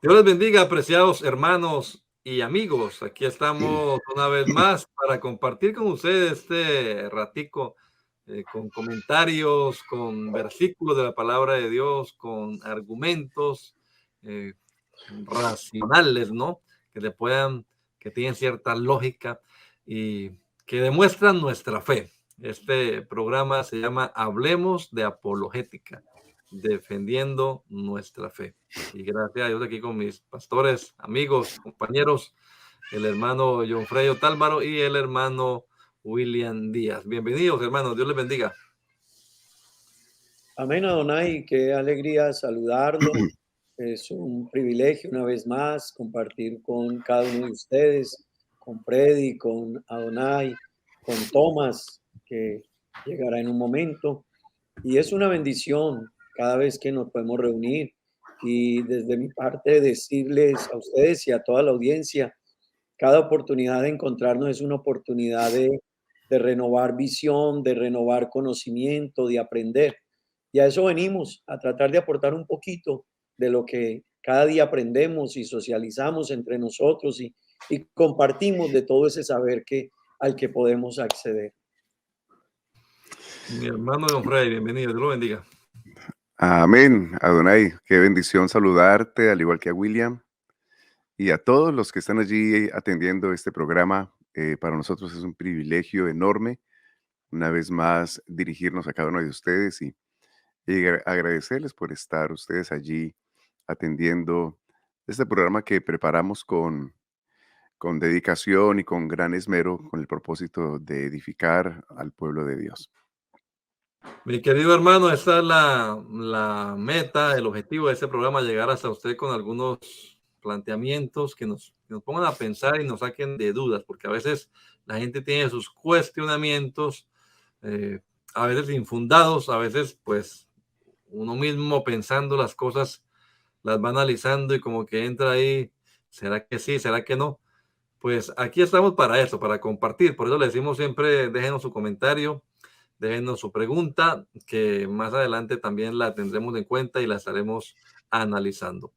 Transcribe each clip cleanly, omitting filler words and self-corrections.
Dios les bendiga, apreciados hermanos y amigos. Aquí estamos una vez más para compartir con ustedes este ratico con comentarios, con versículos de la palabra de Dios, con argumentos eh, racionales, ¿no? Que le puedan, que tienen cierta lógica y que demuestran nuestra fe. Este programa se llama Hablemos de Apologética, defendiendo nuestra fe. Y gracias a Dios aquí con mis pastores, amigos, compañeros, el hermano John Frey Otálvaro y el hermano William Díaz. Bienvenidos, hermanos. Dios les bendiga. Amén, Adonai. Qué alegría saludarlo. Es un privilegio una vez más compartir con cada uno de ustedes, con Freddy, con Adonai, con Tomás, que llegará en un momento. Y es una bendición cada vez que nos podemos reunir. Y desde mi parte decirles a ustedes y a toda la audiencia, cada oportunidad de encontrarnos es una oportunidad de renovar visión, de renovar conocimiento, de aprender. Y a eso venimos, a tratar de aportar un poquito de lo que cada día aprendemos y socializamos entre nosotros y compartimos de todo ese saber al que podemos acceder. Mi hermano John Frey, bienvenido. Dios lo bendiga. Amén, Adonai. Qué bendición saludarte, al igual que a William y a todos los que están allí atendiendo este programa. Para nosotros es un privilegio enorme, una vez más, dirigirnos a cada uno de ustedes y agradecerles por estar ustedes allí atendiendo este programa que preparamos con dedicación y con gran esmero, con el propósito de edificar al pueblo de Dios. Mi querido hermano, esta es la meta, el objetivo de este programa, llegar hasta usted con algunos planteamientos que nos pongan a pensar y nos saquen de dudas, porque a veces la gente tiene sus cuestionamientos, a veces infundados, a veces pues uno mismo pensando las cosas, las va analizando y como que entra ahí, ¿será que sí? ¿Será que no? Pues aquí estamos para eso, para compartir. Por eso le decimos siempre, déjenos su comentario, déjenos su pregunta, que más adelante también la tendremos en cuenta y la estaremos analizando.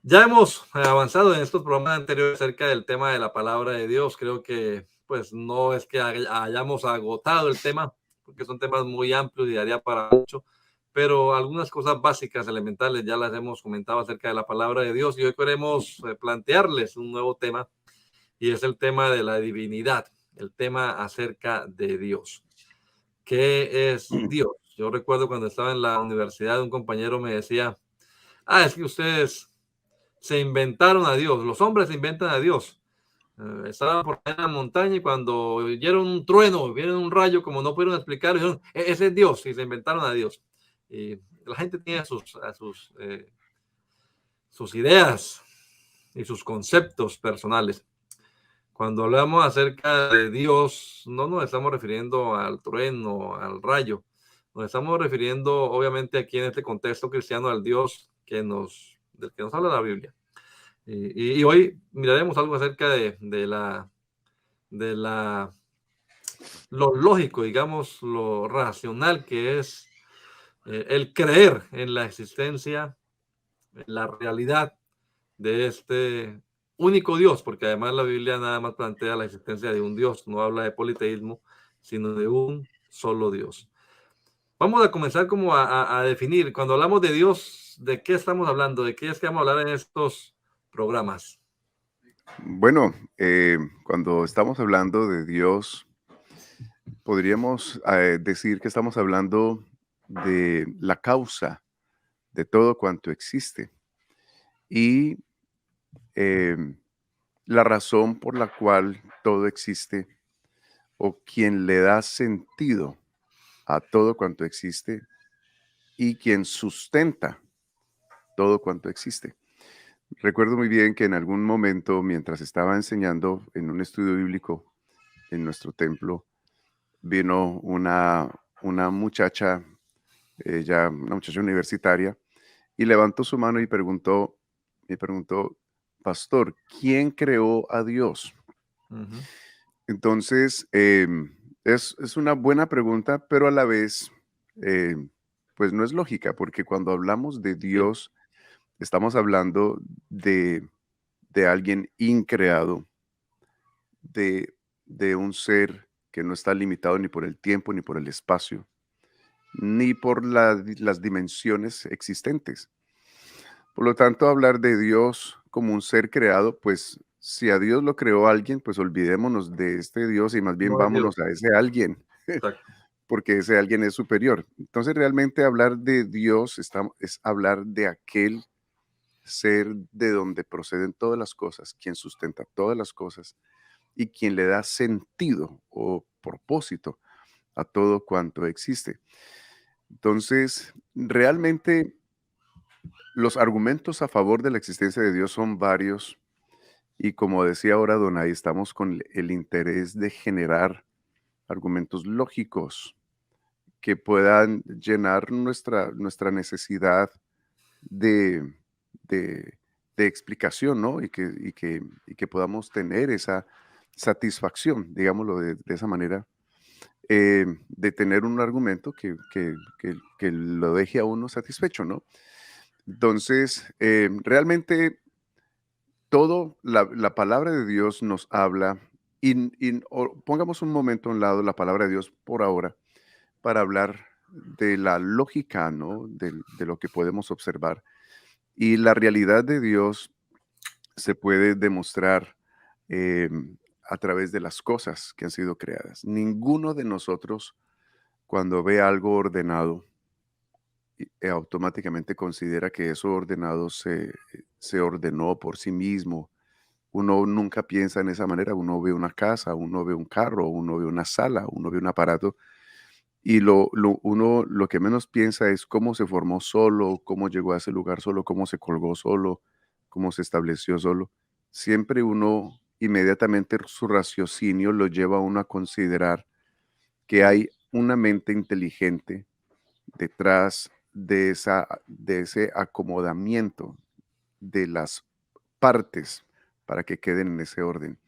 Ya hemos avanzado en estos programas anteriores acerca del tema de la palabra de Dios. Creo que pues no es que hayamos agotado el tema, porque son temas muy amplios y daría para mucho, pero algunas cosas básicas, elementales, ya las hemos comentado acerca de la palabra de Dios y hoy queremos plantearles un nuevo tema y es el tema de la divinidad, el tema acerca de Dios. ¿Qué es Dios? Yo recuerdo cuando estaba en la universidad, un compañero me decía, es que ustedes se inventaron a Dios, los hombres se inventan a Dios. Estaban por ahí en la montaña y cuando oyeron un trueno, vieron un rayo, como no pudieron explicar, dijeron, ese es Dios, y se inventaron a Dios. Y la gente tiene sus ideas y sus conceptos personales. Cuando hablamos acerca de Dios, no nos estamos refiriendo al trueno, al rayo. Nos estamos refiriendo, obviamente, aquí en este contexto cristiano, al Dios del que nos habla la Biblia. Y hoy miraremos algo acerca de lo lógico, digamos, lo racional que es el creer en la existencia, en la realidad de este único Dios, porque además la Biblia nada más plantea la existencia de un Dios, no habla de politeísmo, sino de un solo Dios. Vamos a comenzar como a definir, cuando hablamos de Dios, ¿de qué estamos hablando? ¿De qué es que vamos a hablar en estos programas? Bueno, cuando estamos hablando de Dios, podríamos decir que estamos hablando de la causa de todo cuanto existe y la razón por la cual todo existe o quien le da sentido a todo cuanto existe y quien sustenta todo cuanto existe. Recuerdo muy bien que en algún momento, mientras estaba enseñando en un estudio bíblico en nuestro templo, vino una muchacha, una muchacha universitaria, y levantó su mano y me preguntó, pastor, ¿quién creó a Dios? Uh-huh. Entonces, es una buena pregunta, pero a la vez, eh, pues no es lógica, porque cuando hablamos de Sí, Dios, estamos hablando de alguien increado, de, de un ser que no está limitado ni por el tiempo, ni por el espacio, ni por las dimensiones existentes. Por lo tanto, hablar de Dios como un ser creado, pues si a Dios lo creó alguien, pues olvidémonos de este Dios y más bien no es Dios. vámonos a ese alguien, Exacto. porque ese alguien es superior. Entonces, realmente hablar de Dios es hablar de aquel ser de donde proceden todas las cosas, quien sustenta todas las cosas y quien le da sentido o propósito a todo cuanto existe. Entonces, realmente los argumentos a favor de la existencia de Dios son varios y como decía ahora Donay, estamos con el interés de generar argumentos lógicos que puedan llenar nuestra necesidad de, de, de explicación, ¿no? Y que podamos tener esa satisfacción, digámoslo de esa manera, de tener un argumento que lo deje a uno satisfecho, ¿no? Entonces, realmente la palabra de Dios nos habla, pongamos un momento a un lado la palabra de Dios por ahora, para hablar de la lógica, ¿no? De lo que podemos observar. Y la realidad de Dios se puede demostrar eh, a través de las cosas que han sido creadas. Ninguno de nosotros, cuando ve algo ordenado, automáticamente considera que eso ordenado se ordenó por sí mismo. Uno nunca piensa en esa manera. Uno ve una casa, uno ve un carro, uno ve una sala, uno ve un aparato. Y uno lo que menos piensa es cómo se formó solo, cómo llegó a ese lugar solo, cómo se colgó solo, cómo se estableció solo. Siempre uno, inmediatamente su raciocinio lo lleva a uno a considerar que hay una mente inteligente detrás de ese acomodamiento de las partes para que queden en ese orden.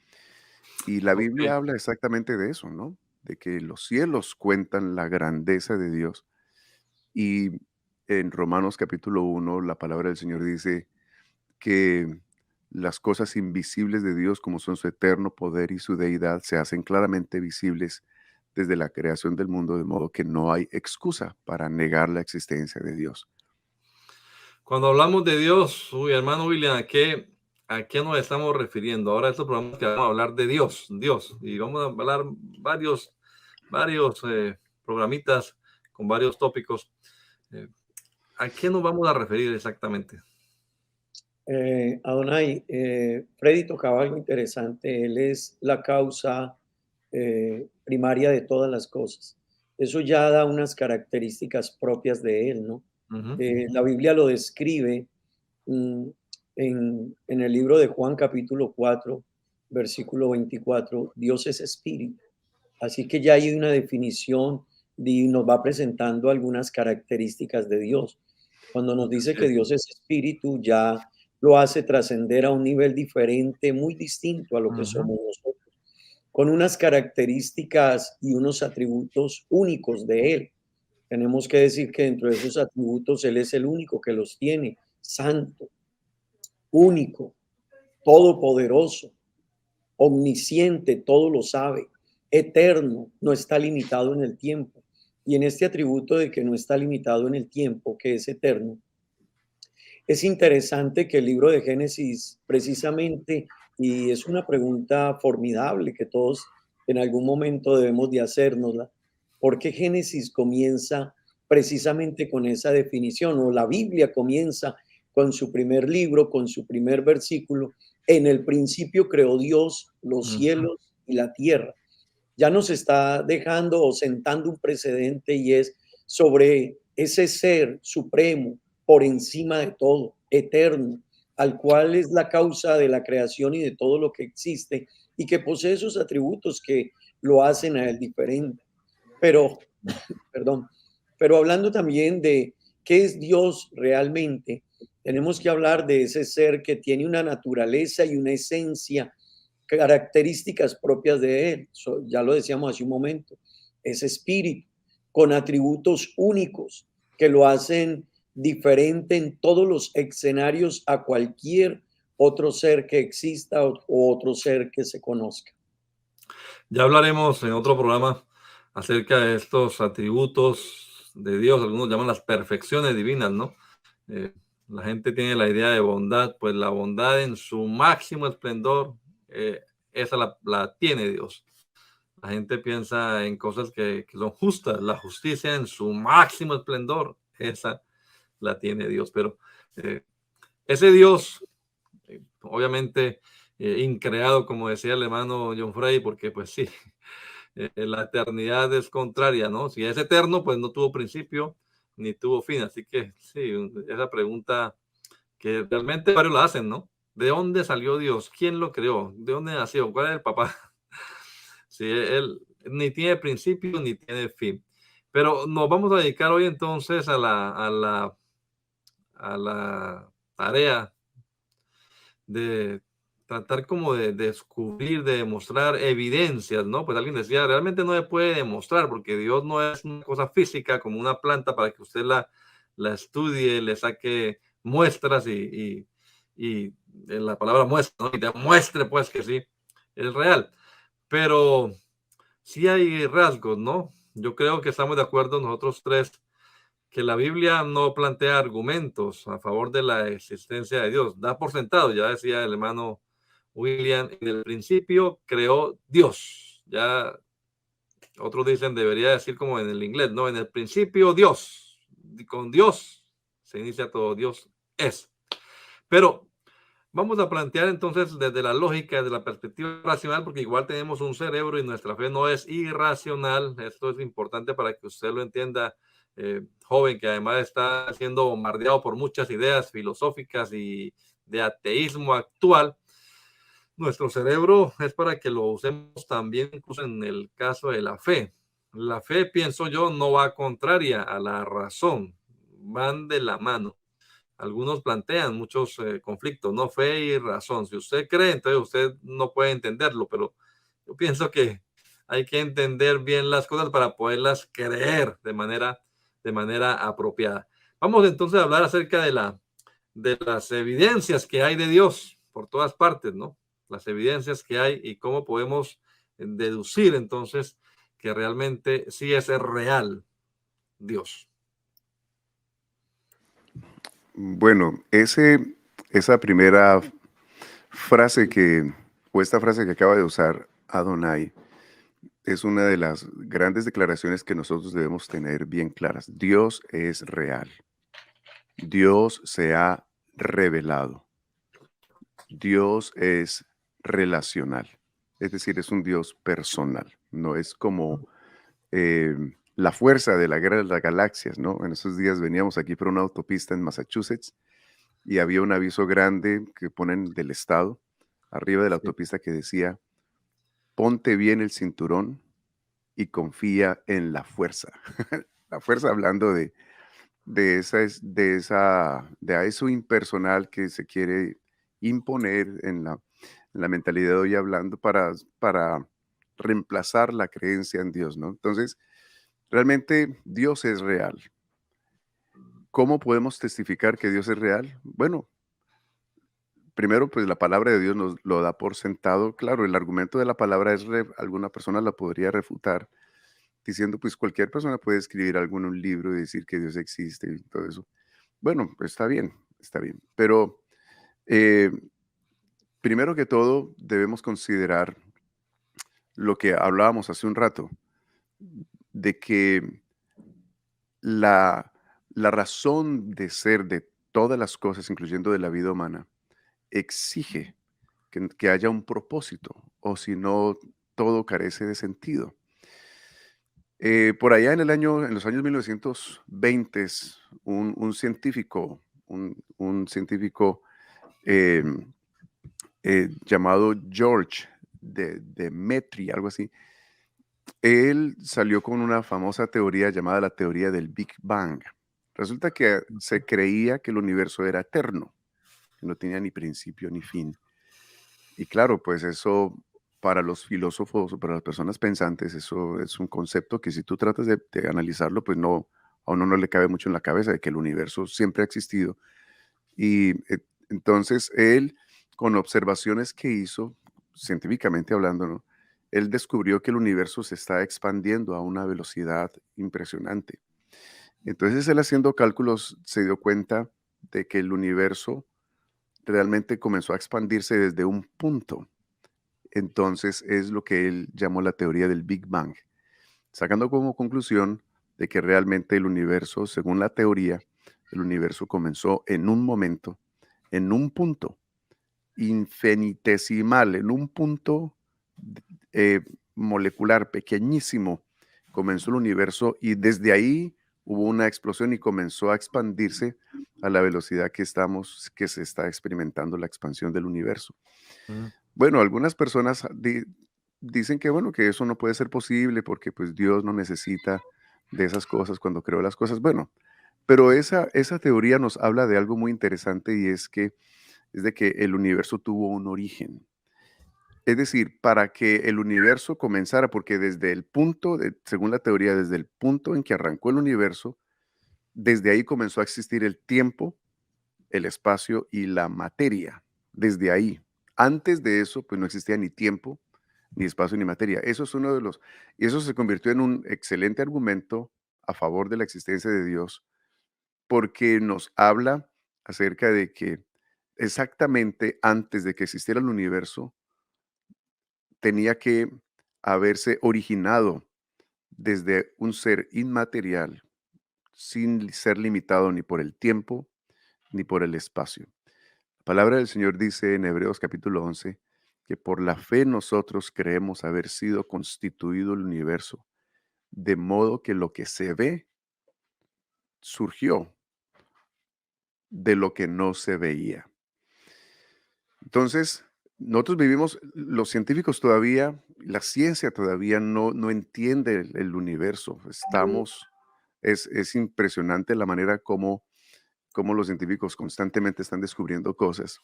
Y la Ok. Biblia habla exactamente de eso, ¿no? De que los cielos cuentan la grandeza de Dios. Y en Romanos capítulo 1, la palabra del Señor dice que las cosas invisibles de Dios, como son su eterno poder y su deidad, se hacen claramente visibles desde la creación del mundo, de modo que no hay excusa para negar la existencia de Dios. Cuando hablamos de Dios, uy, hermano William, ¿a qué nos estamos refiriendo? Ahora estos programas que vamos a hablar de Dios, Dios, y vamos a hablar varios programitas con varios tópicos. Eh, ¿A qué nos vamos a referir exactamente? Adonai, Freddy tocaba algo interesante. Él es la causa primaria de todas las cosas. Eso ya da unas características propias de él, ¿no? Ujú. La Biblia lo describe mm, en el libro de Juan capítulo 4, versículo 24. Dios es espíritu. Así que ya hay una definición y nos va presentando algunas características de Dios. Cuando nos dice Así que es. Dios es espíritu, ya lo hace trascender a un nivel diferente, muy distinto a lo que Ujú. somos nosotros, con unas características y unos atributos únicos de Él. Tenemos que decir que dentro de esos atributos Él es el único que los tiene: santo, único, todopoderoso, omnisciente, todo lo sabe, eterno, no está limitado en el tiempo. Y en este atributo de que no está limitado en el tiempo, que es eterno, es interesante que el libro de Génesis precisamente, y es una pregunta formidable que todos en algún momento debemos de hacérnosla, ¿por qué Génesis comienza precisamente con esa definición? O la Biblia comienza con su primer libro, con su primer versículo: en el principio creó Dios los Ujú. cielos y la tierra. Ya nos está dejando o sentando un precedente, y es sobre ese ser supremo, por encima de todo, eterno, al cual es la causa de la creación y de todo lo que existe, y que posee esos atributos que lo hacen a él diferente. Pero, perdón, pero hablando también de qué es Dios realmente, tenemos que hablar de ese ser que tiene una naturaleza y una esencia características propias de Él. Ya lo decíamos hace un momento, es espíritu, con atributos únicos que lo hacen diferente en todos los escenarios a cualquier otro ser que exista o otro ser que se conozca. Ya hablaremos en otro programa acerca de estos atributos de Dios, algunos llaman las perfecciones divinas, ¿no? Eh, la gente tiene la idea de bondad, pues la bondad en su máximo esplendor, esa la tiene Dios. La gente piensa en cosas que son justas, la justicia en su máximo esplendor, esa la tiene Dios, pero eh, ese Dios, obviamente, increado, como decía el hermano John Frey, porque pues sí, la eternidad es contraria, ¿no? Si es eterno, pues no tuvo principio ni tuvo fin. Así que sí, esa pregunta que realmente varios la hacen, ¿no? ¿De dónde salió Dios? ¿Quién lo creó? ¿De dónde nació? ¿Cuál es el papá? Si él ni tiene principio ni tiene fin. Pero nos vamos a dedicar hoy entonces a la tarea de tratar como de descubrir, de demostrar evidencias, ¿no? Pues alguien decía, realmente no se puede demostrar porque Dios no es una cosa física como una planta para que usted la estudie, le saque muestras y en la palabra muestra, ¿no? Y demuestre pues que sí, es real. Pero sí hay rasgos, ¿no? Yo creo que estamos de acuerdo nosotros tres que la Biblia no plantea argumentos a favor de la existencia de Dios. Da por sentado, ya decía el hermano William, en el principio creó Dios. Ya otros dicen, debería decir como en el inglés, no, en el principio Dios. Y con Dios se inicia todo, Dios es. Pero vamos a plantear entonces desde la lógica, desde la perspectiva racional, porque igual tenemos un cerebro y nuestra fe no es irracional. Esto es importante para que usted lo entienda, joven, que además está siendo bombardeado por muchas ideas filosóficas y de ateísmo actual. Nuestro cerebro es para que lo usemos también, incluso en el caso de la fe. La fe, pienso yo, no va contraria a la razón, van de la mano. Algunos plantean muchos conflictos, ¿no? Fe y razón. Si usted cree, entonces usted no puede entenderlo, pero yo pienso que hay que entender bien las cosas para poderlas creer de manera apropiada. Vamos entonces a hablar acerca de las evidencias que hay de Dios por todas partes, ¿no? Las evidencias que hay y cómo podemos deducir entonces que realmente sí es real Dios. Bueno, esa primera frase o esta frase que acaba de usar Adonai, es una de las grandes declaraciones que nosotros debemos tener bien claras. Dios es real. Dios se ha revelado. Dios es relacional. Es decir, es un Dios personal. No es como la fuerza de la guerra de las galaxias, ¿no? En esos días veníamos aquí por una autopista en Massachusetts y había un aviso grande que ponen del estado arriba de la autopista que decía: ponte bien el cinturón y confía en la fuerza. La fuerza, hablando de eso impersonal que se quiere imponer en la mentalidad de hoy, hablando para reemplazar la creencia en Dios, ¿no? Entonces, realmente Dios es real. ¿Cómo podemos testificar que Dios es real? Bueno, primero, pues la palabra de Dios nos lo da por sentado. Claro, el argumento de la palabra alguna persona la podría refutar diciendo, pues cualquier persona puede escribir algo en un libro y decir que Dios existe y todo eso. Bueno, pues está bien, está bien. Pero eh, primero que todo, debemos considerar lo que hablábamos hace un rato, de que la razón de ser de todas las cosas, incluyendo de la vida humana, exige que haya un propósito, o si no, todo carece de sentido. Por allá en los años 1920, un científico, un científico eh, llamado George de Metri, algo así, él salió con una famosa teoría llamada la teoría del Big Bang. Resulta que se creía que el universo era eterno, que no tenía ni principio ni fin. Y claro, pues eso para los filósofos o para las personas pensantes, eso es un concepto que si tú tratas de analizarlo, pues no, a uno no le cabe mucho en la cabeza de que el universo siempre ha existido. Y entonces él, con observaciones que hizo, científicamente hablando, ¿no? Él descubrió que el universo se está expandiendo a una velocidad impresionante. Entonces él haciendo cálculos se dio cuenta de que el universo realmente comenzó a expandirse desde un punto. Entonces es lo que él llamó la teoría del Big Bang, sacando como conclusión de que realmente el universo, según la teoría, el universo comenzó en un momento, en un punto infinitesimal, en un punto eh, molecular pequeñísimo, comenzó el universo y desde ahí hubo una explosión y comenzó a expandirse a la velocidad que se está experimentando la expansión del universo. Bueno, algunas personas dicen que bueno, que eso no puede ser posible porque pues Dios no necesita de esas cosas cuando creó las cosas. Bueno, pero esa teoría nos habla de algo muy interesante y es de que el universo tuvo un origen. Es decir, para que el universo comenzara, porque desde el punto, según la teoría, desde el punto en que arrancó el universo, desde ahí comenzó a existir el tiempo, el espacio y la materia. Desde ahí. Antes de eso, pues no existía ni tiempo, ni espacio, ni materia. Eso es uno de los, y eso se convirtió en un excelente argumento a favor de la existencia de Dios, porque nos habla acerca de que exactamente antes de que existiera el universo, tenía que haberse originado desde un ser inmaterial, sin ser limitado ni por el tiempo ni por el espacio. La palabra del Señor dice en Hebreos capítulo 11 que por la fe nosotros creemos haber sido constituido el universo, de modo que lo que se ve surgió de lo que no se veía. Entonces, nosotros vivimos, los científicos todavía, la ciencia todavía no entiende el universo. Es impresionante la manera como los científicos constantemente están descubriendo cosas.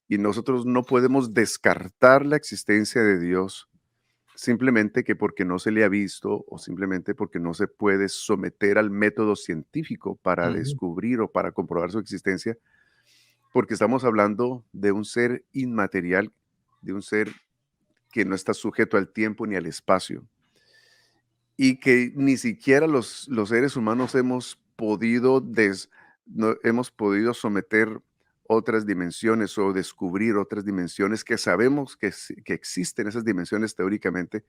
Y nosotros no podemos descartar la existencia de Dios simplemente que porque no se le ha visto o simplemente porque no se puede someter al método científico para descubrir o para comprobar su existencia, porque estamos hablando de un ser inmaterial, de un ser que no está sujeto al tiempo ni al espacio, y que ni siquiera los seres humanos no hemos podido someter otras dimensiones o descubrir otras dimensiones que sabemos que existen esas dimensiones teóricamente,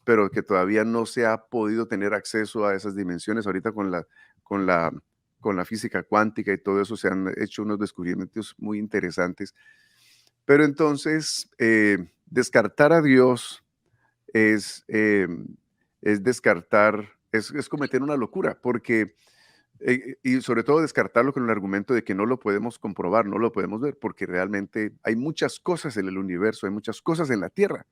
pero que todavía no se ha podido tener acceso a esas dimensiones. Ahorita con la, con la física cuántica y todo eso se han hecho unos descubrimientos muy interesantes. Pero entonces, descartar a Dios es, es cometer una locura, porque, y sobre todo descartarlo con el argumento de que no lo podemos comprobar, no lo podemos ver, porque realmente hay muchas cosas en el universo, hay muchas cosas en la Tierra,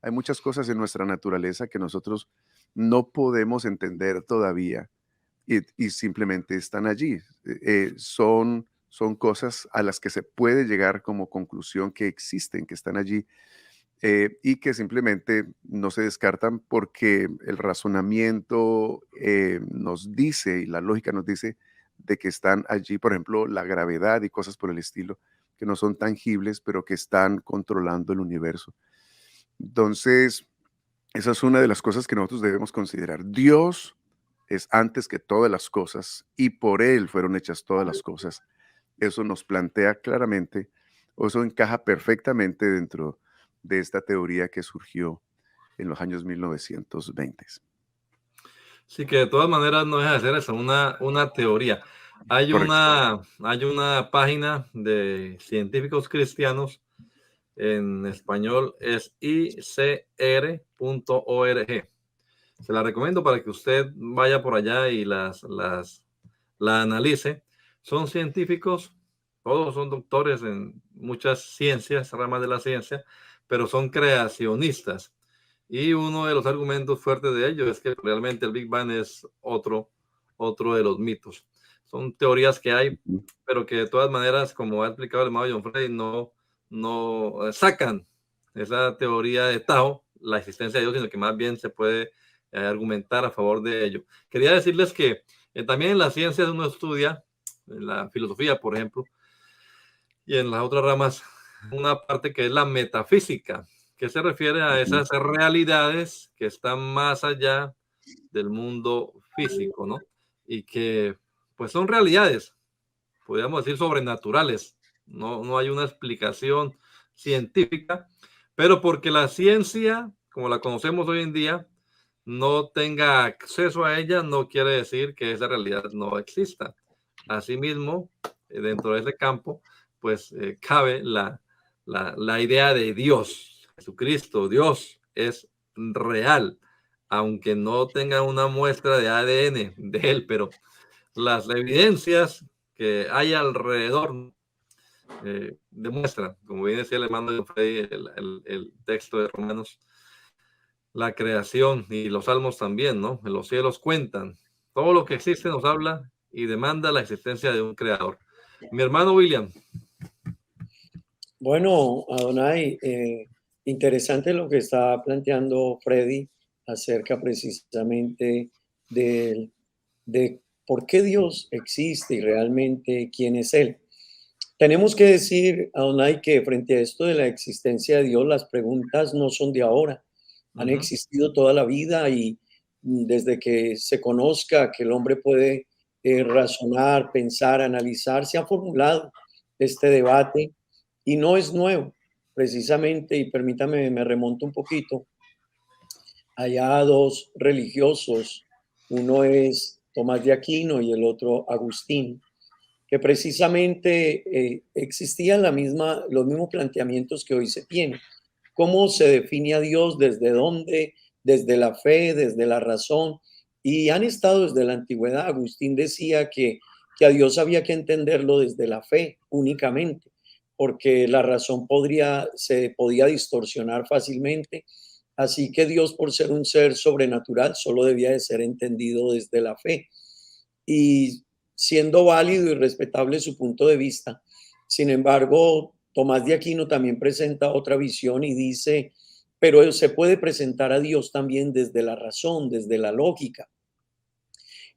hay muchas cosas en nuestra naturaleza que nosotros no podemos entender todavía y simplemente están allí. Son cosas a las que se puede llegar como conclusión que existen, que están allí y que simplemente no se descartan porque el razonamiento nos dice y la lógica nos dice de que están allí, por ejemplo, la gravedad y cosas por el estilo, que no son tangibles, pero que están controlando el universo. Entonces, esa es una de las cosas que nosotros debemos considerar. Dios es antes que todas las cosas y por Él fueron hechas todas las cosas. Eso nos plantea claramente, o eso encaja perfectamente dentro de esta teoría que surgió en los años 1920. Sí, que de todas maneras no deja de ser eso, una teoría. Correcto. Hay una página de científicos cristianos, en español es icr.org. Se la recomiendo para que usted vaya por allá y la analice. Son científicos, todos son doctores en muchas ciencias, ramas de la ciencia, pero son creacionistas. Y uno de los argumentos fuertes de ellos es que realmente el Big Bang es otro de los mitos. Son teorías que hay, pero que de todas maneras, como ha explicado el hermano John Freddy, no sacan esa teoría de Tao, la existencia de Dios, sino que más bien se puede argumentar a favor de ello. Quería decirles que también en las ciencias uno estudia, en la filosofía, por ejemplo, y en las otras ramas, una parte que es la metafísica, que se refiere a esas realidades que están más allá del mundo físico, ¿no? Y que pues son realidades, podríamos decir sobrenaturales. No hay una explicación científica, pero porque la ciencia, como la conocemos hoy en día, no tenga acceso a ella, no quiere decir que esa realidad no exista. Asimismo, dentro de ese campo, pues cabe la idea de Dios, Jesucristo. Dios es real, aunque no tenga una muestra de ADN de él, pero las evidencias que hay alrededor demuestran, como bien decía el hermano de Freddy, el texto de Romanos, la creación y los salmos también, ¿no? Los cielos cuentan. Todo lo que existe nos habla y demanda la existencia de un creador. Mi hermano William. Bueno, Adonai, interesante lo que está planteando Freddy acerca precisamente de por qué Dios existe y realmente quién es Él. Tenemos que decir, Adonai, que frente a esto de la existencia de Dios, las preguntas no son de ahora, han existido toda la vida y desde que se conozca que el hombre puede razonar, pensar, analizar, se ha formulado este debate y no es nuevo, precisamente, y permítame, me remonto un poquito, allá dos religiosos, uno es Tomás de Aquino y el otro Agustín, que precisamente existían los mismos planteamientos que hoy se tienen. ¿Cómo se define a Dios? ¿Desde dónde? Desde la fe, desde la razón. Y han estado desde la antigüedad. Agustín decía que a Dios había que entenderlo desde la fe únicamente, porque la razón se podía distorsionar fácilmente. Así que Dios, por ser un ser sobrenatural, solo debía de ser entendido desde la fe. Y siendo válido y respetable su punto de vista. Sin embargo, Tomás de Aquino también presenta otra visión y dice, pero se puede presentar a Dios también desde la razón, desde la lógica.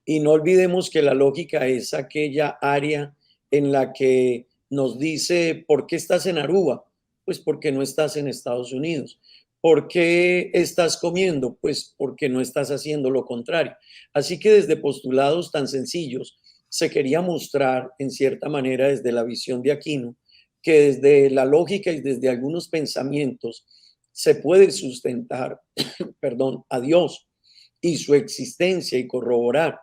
Y no olvidemos que la lógica es aquella área en la que nos dice, ¿por qué estás en Aruba? Pues porque no estás en Estados Unidos. ¿Por qué estás comiendo? Pues porque no estás haciendo lo contrario. Así que desde postulados tan sencillos se quería mostrar, en cierta manera, desde la visión de Aquino, que desde la lógica y desde algunos pensamientos se puede sustentar, perdón, a Dios y su existencia y corroborar.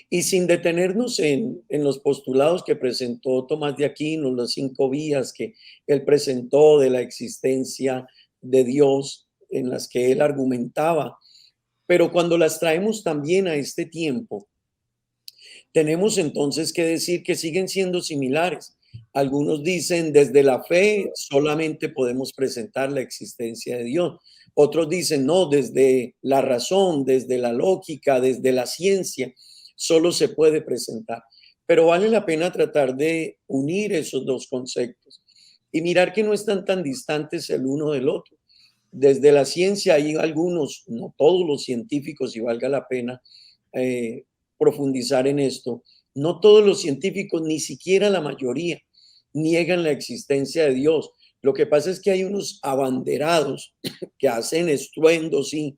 Y sin detenernos en los postulados que presentó Tomás de Aquino, las 5 vías que él presentó de la existencia de Dios, en las que él argumentaba, pero cuando las traemos también a este tiempo, tenemos entonces que decir que siguen siendo similares. Algunos dicen desde la fe solamente podemos presentar la existencia de Dios. Otros dicen no, desde la razón, desde la lógica, desde la ciencia, solo se puede presentar. Pero vale la pena tratar de unir esos dos conceptos y mirar que no están tan distantes el uno del otro. Desde la ciencia hay algunos, no todos los científicos, y valga la pena profundizar en esto, no todos los científicos, ni siquiera la mayoría, niegan la existencia de Dios. Lo que pasa es que hay unos abanderados que hacen estruendos, sí,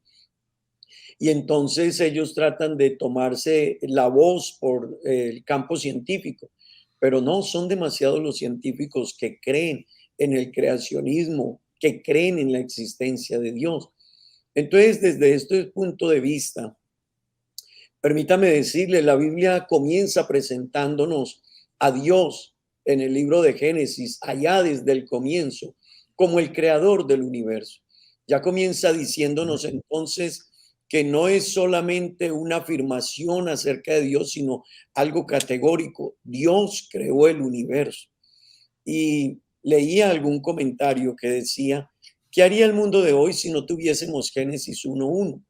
y entonces ellos tratan de tomarse la voz por el campo científico, pero no, son demasiados los científicos que creen en el creacionismo, que creen en la existencia de Dios. Entonces, desde este punto de vista, permítame decirle, la Biblia comienza presentándonos a Dios en el libro de Génesis, allá desde el comienzo, como el creador del universo. Ya comienza diciéndonos entonces que no es solamente una afirmación acerca de Dios, sino algo categórico. Dios creó el universo. Y leía algún comentario que decía, ¿qué haría el mundo de hoy si no tuviésemos Génesis 1:1?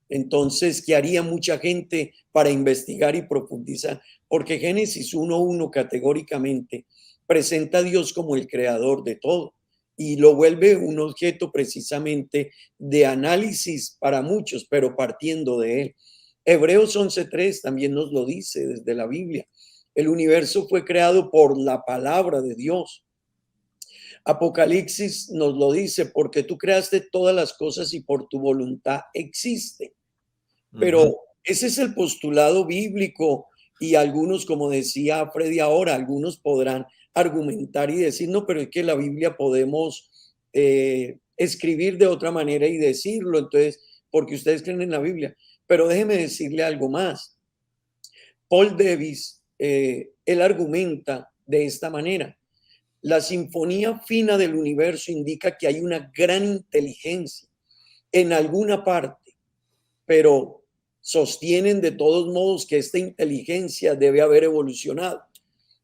Entonces, ¿qué haría mucha gente para investigar y profundizar? Porque Génesis 1:1 categóricamente presenta a Dios como el creador de todo. y lo vuelve un objeto precisamente de análisis para muchos, pero partiendo de él. Hebreos 11:3 también nos lo dice desde la Biblia. El universo fue creado por la palabra de Dios. Apocalipsis nos lo dice, porque tú creaste todas las cosas y por tu voluntad existe. Pero ese es el postulado bíblico y algunos, como decía Freddy ahora, algunos podrán argumentar y decir, no, pero es que la Biblia podemos escribir de otra manera y decirlo, entonces, porque ustedes creen en la Biblia. Pero déjeme decirle algo más. Paul Davis, él argumenta de esta manera. La sinfonía fina del universo indica que hay una gran inteligencia en alguna parte, pero sostienen de todos modos que esta inteligencia debe haber evolucionado.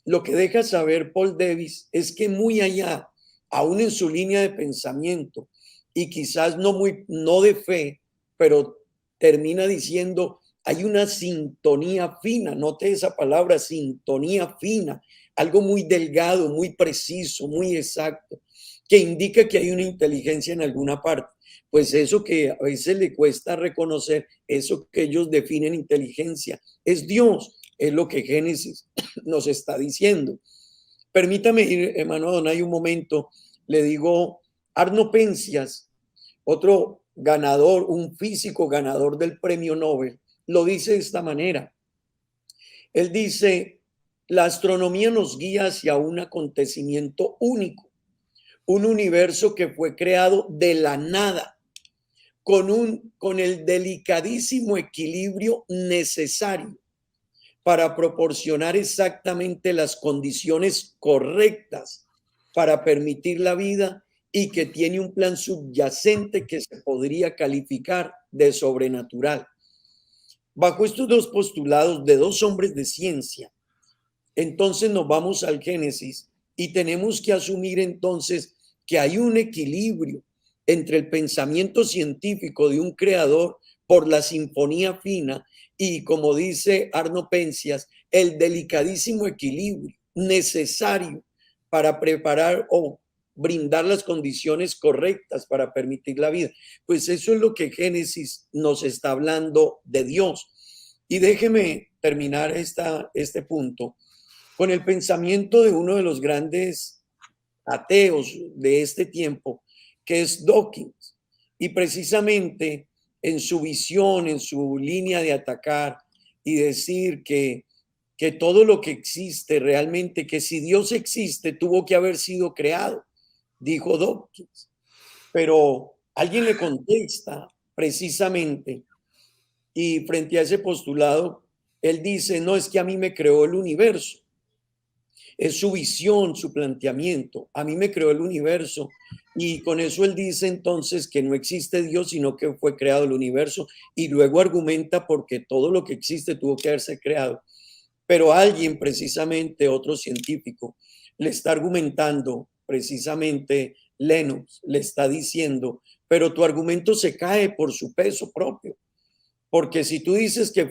Lo que deja saber Paul Davis es que muy allá, aún en su línea de pensamiento, y quizás no de fe, pero termina diciendo, hay una sintonía fina, note esa palabra, sintonía fina, algo muy delgado, muy preciso, muy exacto, que indica que hay una inteligencia en alguna parte. Pues eso que a veces le cuesta reconocer, eso que ellos definen inteligencia, es Dios, es lo que Génesis nos está diciendo. Permítame ir, hermano Donay, un momento. Le digo, Arno Penzias, otro ganador, un físico ganador del premio Nobel, lo dice de esta manera. Él dice, la astronomía nos guía hacia un acontecimiento único, un universo que fue creado de la nada, con el delicadísimo equilibrio necesario para proporcionar exactamente las condiciones correctas para permitir la vida y que tiene un plan subyacente que se podría calificar de sobrenatural. Bajo estos dos postulados de dos hombres de ciencia, entonces nos vamos al Génesis y tenemos que asumir entonces que hay un equilibrio entre el pensamiento científico de un creador por la sinfonía fina y, como dice Arno Penzias, el delicadísimo equilibrio necesario para preparar o brindar las condiciones correctas para permitir la vida. Pues eso es lo que Génesis nos está hablando de Dios. Y déjeme terminar este punto con el pensamiento de uno de los grandes ateos de este tiempo, que es Dawkins. Y precisamente en su visión, en su línea de atacar y decir que todo lo que existe realmente, que si Dios existe, tuvo que haber sido creado, dijo Dawkins. Pero alguien le contesta precisamente, y frente a ese postulado, él dice, no, es que a mí me creó el universo. Es su visión, su planteamiento. A mí me creó el universo y con eso él dice entonces que no existe Dios, sino que fue creado el universo y luego argumenta porque todo lo que existe tuvo que haberse creado. Pero alguien, precisamente otro científico, le está argumentando, precisamente Lennox, le está diciendo, pero tu argumento se cae por su peso propio, porque si tú dices que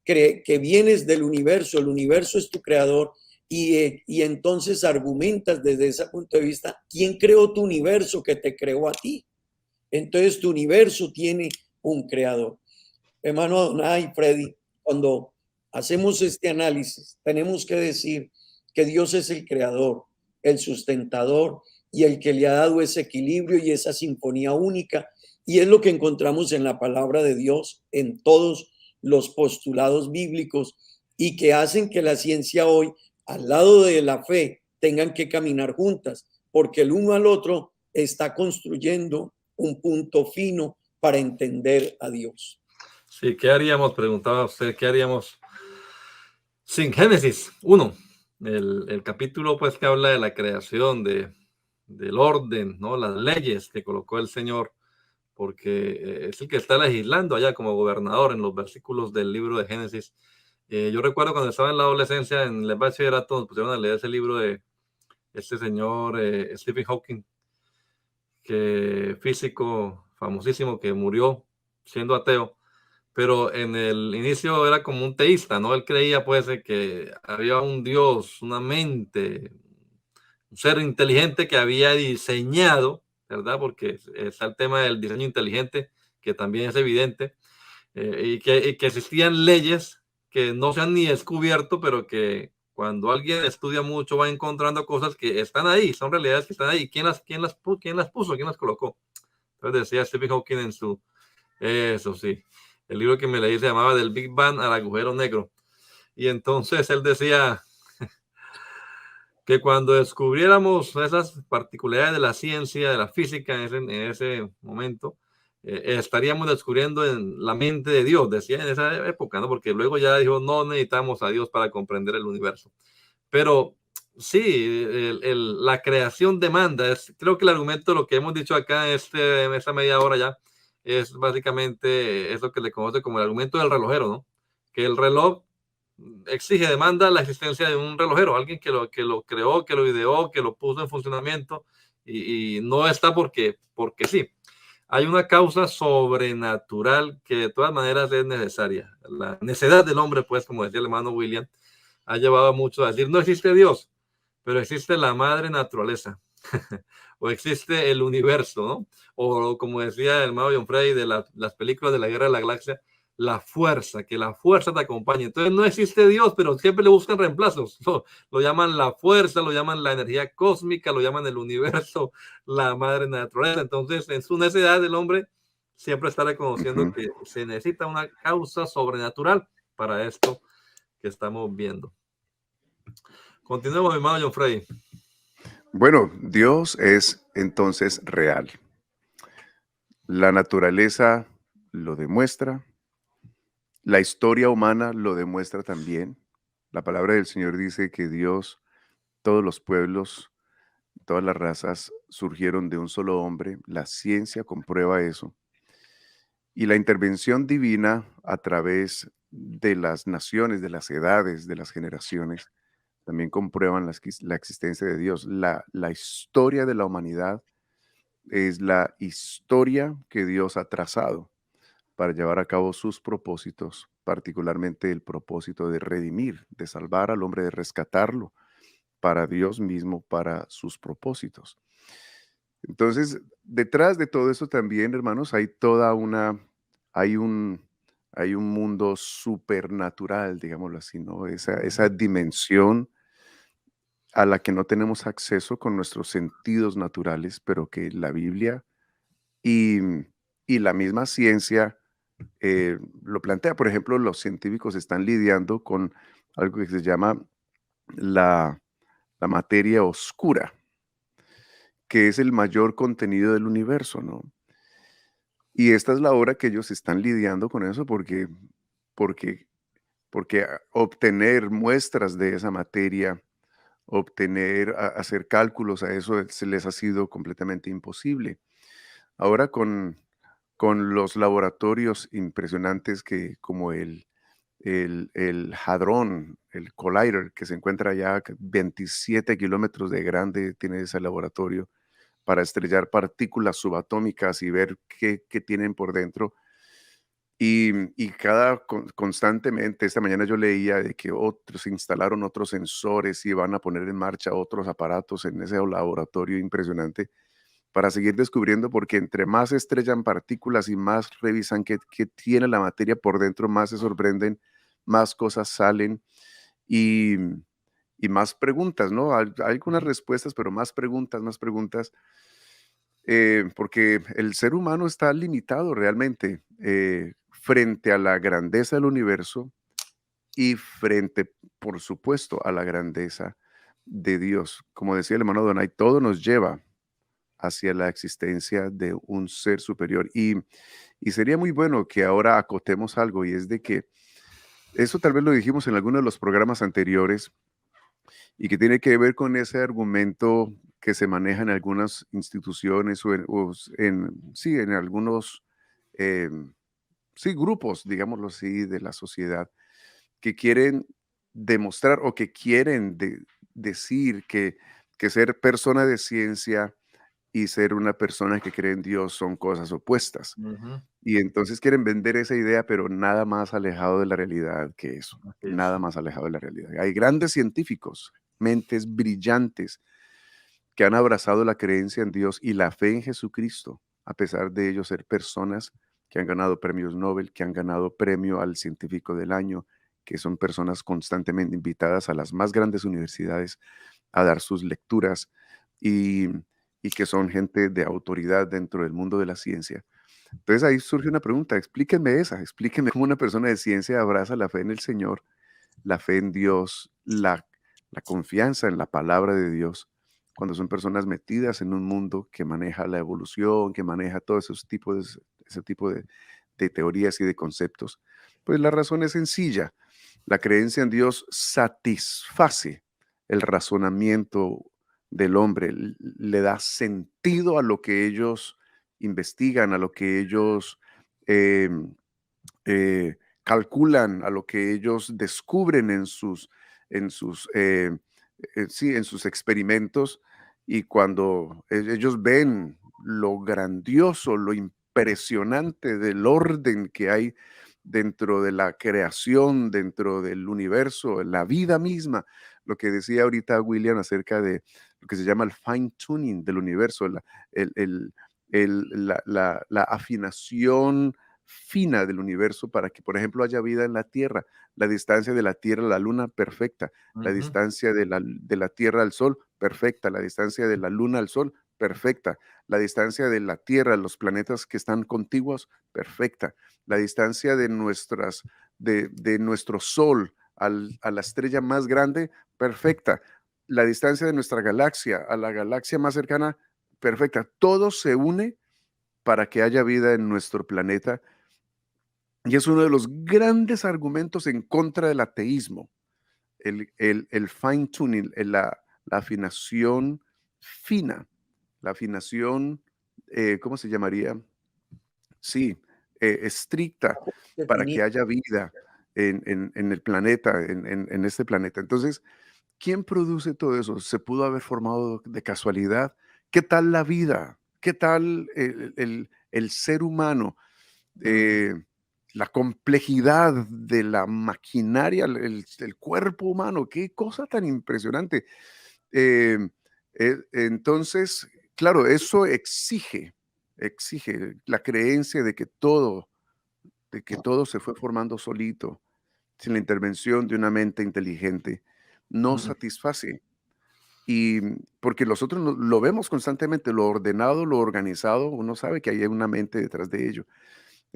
que vienes del universo, el universo es tu creador, y entonces argumentas desde ese punto de vista, ¿quién creó tu universo que te creó a ti? Entonces tu universo tiene un creador. Hermano Adonai, Freddy, cuando hacemos este análisis, tenemos que decir que Dios es el creador, el sustentador y el que le ha dado ese equilibrio y esa sinfonía única. Y es lo que encontramos en la palabra de Dios, en todos los postulados bíblicos y que hacen que la ciencia hoy, al lado de la fe, tengan que caminar juntas, porque el uno al otro está construyendo un punto fino para entender a Dios. Sí, ¿qué haríamos? Preguntaba usted, ¿qué haríamos sin Génesis 1? El capítulo pues que habla de la creación, del orden, ¿no? Las leyes que colocó el Señor, porque es el que está legislando allá como gobernador en los versículos del libro de Génesis. Yo recuerdo cuando estaba en la adolescencia, en el bachillerato, nos pusieron a leer ese libro de este señor Stephen Hawking, que físico famosísimo que murió siendo ateo, pero en el inicio era como un teísta, ¿no? Él creía pues que había un Dios, una mente, ser inteligente que había diseñado, ¿verdad? Porque está el tema del diseño inteligente, que también es evidente, y que existían leyes que no se han ni descubierto, pero que cuando alguien estudia mucho va encontrando cosas que están ahí, son realidades que están ahí. ¿Quién las puso? ¿Quién las colocó? Entonces decía Stephen Hawking en su... Eso sí. El libro que me leí se llamaba Del Big Bang al agujero negro. Y entonces él decía que cuando descubriéramos esas particularidades de la ciencia, de la física en ese momento, estaríamos descubriendo en la mente de Dios, decía en esa época, ¿no? Porque luego ya dijo, no necesitamos a Dios para comprender el universo. Pero sí, la creación demanda, creo que el argumento, lo que hemos dicho acá en esta media hora ya, es básicamente eso que le conoce como el argumento del relojero, ¿no? Que el reloj exige, demanda la existencia de un relojero, alguien que lo creó, que lo ideó, que lo puso en funcionamiento y no está porque sí. Hay una causa sobrenatural que de todas maneras es necesaria. La necedad del hombre, pues, como decía el hermano William, ha llevado a muchos a decir, no existe Dios, pero existe la madre naturaleza, o existe el universo, ¿no? O como decía el hermano John Frey de las películas de la Guerra de la Galaxia, la fuerza, que la fuerza te acompañe. Entonces no existe Dios, pero siempre le buscan reemplazos. Lo llaman la fuerza, lo llaman la energía cósmica, lo llaman el universo, la madre naturaleza. Entonces, en su necesidad del hombre siempre está reconociendo que se necesita una causa sobrenatural para esto que estamos viendo. Continuemos, mi hermano John Frey. Bueno, Dios es entonces real. La naturaleza lo demuestra, la historia humana lo demuestra también. La palabra del Señor dice que Dios, todos los pueblos, todas las razas surgieron de un solo hombre. La ciencia comprueba eso. Y la intervención divina a través de las naciones, de las edades, de las generaciones, también comprueban la existencia de Dios. La historia de la humanidad es la historia que Dios ha trazado para llevar a cabo sus propósitos, particularmente el propósito de redimir, de salvar al hombre, de rescatarlo para Dios mismo, para sus propósitos. Entonces, detrás de todo eso también, hermanos, hay un, hay un mundo supernatural, digámoslo así, ¿no? Esa dimensión a la que no tenemos acceso con nuestros sentidos naturales, pero que la Biblia y, y la misma ciencia lo plantea. Por ejemplo, los científicos están lidiando con algo que se llama la, la materia oscura, que es el mayor contenido del universo, ¿no? Y esta es la hora que ellos están lidiando con eso porque, porque obtener muestras de esa materia, hacer cálculos a eso se les ha sido completamente imposible. Ahora con los laboratorios impresionantes como el Hadrón, el Collider, que se encuentra ya a 27 kilómetros de grande, tiene ese laboratorio para estrellar partículas subatómicas y ver qué tienen por dentro. Y constantemente, esta mañana yo leía de que otros instalaron otros sensores y van a poner en marcha otros aparatos en ese laboratorio impresionante para seguir descubriendo, porque entre más estrellan partículas y más revisan qué tiene la materia por dentro, más se sorprenden, más cosas salen y, y más preguntas, ¿no? Hay algunas respuestas, pero más preguntas, porque el ser humano está limitado realmente frente a la grandeza del universo y frente, por supuesto, a la grandeza de Dios. Como decía el hermano Donay, todo nos lleva hacia la existencia de un ser superior. Y sería muy bueno que ahora acotemos algo, y es de que eso tal vez lo dijimos en alguno de los programas anteriores, y que tiene que ver con ese argumento que se maneja en algunas instituciones sí, en algunos sí, grupos, digámoslo así, de la sociedad, que quieren demostrar o que quieren decir que ser persona de ciencia y ser una persona que cree en Dios son cosas opuestas. Y entonces quieren vender esa idea, pero nada más alejado de la realidad que eso. Nada más alejado de la realidad. Hay grandes científicos, mentes brillantes, que han abrazado la creencia en Dios y la fe en Jesucristo, a pesar de ellos ser personas que han ganado premios Nobel, que han ganado premio al científico del año, que son personas constantemente invitadas a las más grandes universidades a dar sus lecturas y, y que son gente de autoridad dentro del mundo de la ciencia. Entonces ahí surge una pregunta, explíquenme cómo una persona de ciencia abraza la fe en el Señor, la fe en Dios, la confianza en la palabra de Dios, cuando son personas metidas en un mundo que maneja la evolución, que maneja todos ese tipo de teorías y de conceptos. Pues la razón es sencilla. La creencia en Dios satisface el razonamiento del hombre, le da sentido a lo que ellos investigan, a lo que ellos eh, calculan, a lo que ellos descubren en sus, sí, en sus experimentos. Y cuando ellos ven lo grandioso, lo impresionante del orden que hay dentro de la creación, dentro del universo, la vida misma, lo que decía ahorita William acerca de lo que se llama el fine tuning del universo, el, el, la afinación fina del universo para que, por ejemplo, haya vida en la Tierra. La distancia de la Tierra a la Luna, perfecta. La distancia de la Tierra al Sol, perfecta. La distancia de la Luna al Sol, perfecta. La distancia de la Tierra a los planetas que están contiguos, perfecta. La distancia de nuestro Sol a la estrella más grande, perfecta. La distancia de nuestra galaxia a la galaxia más cercana, perfecta. Todo se une para que haya vida en nuestro planeta. Y es uno de los grandes argumentos en contra del ateísmo, el fine tuning, la afinación fina, la afinación, ¿cómo se llamaría? Sí, estricta para que Definir. haya vida en el planeta, en este planeta. Entonces, ¿quién produce todo eso? ¿Se pudo haber formado de casualidad? ¿Qué tal la vida? ¿Qué tal el ser humano? eh, la complejidad de la maquinaria, el cuerpo humano, qué cosa tan impresionante. Eh, entonces, claro, eso exige la creencia de que todo se fue formando solito, sin la intervención de una mente inteligente. No satisface. Y porque nosotros lo vemos constantemente, lo ordenado, lo organizado, uno sabe que hay una mente detrás de ello.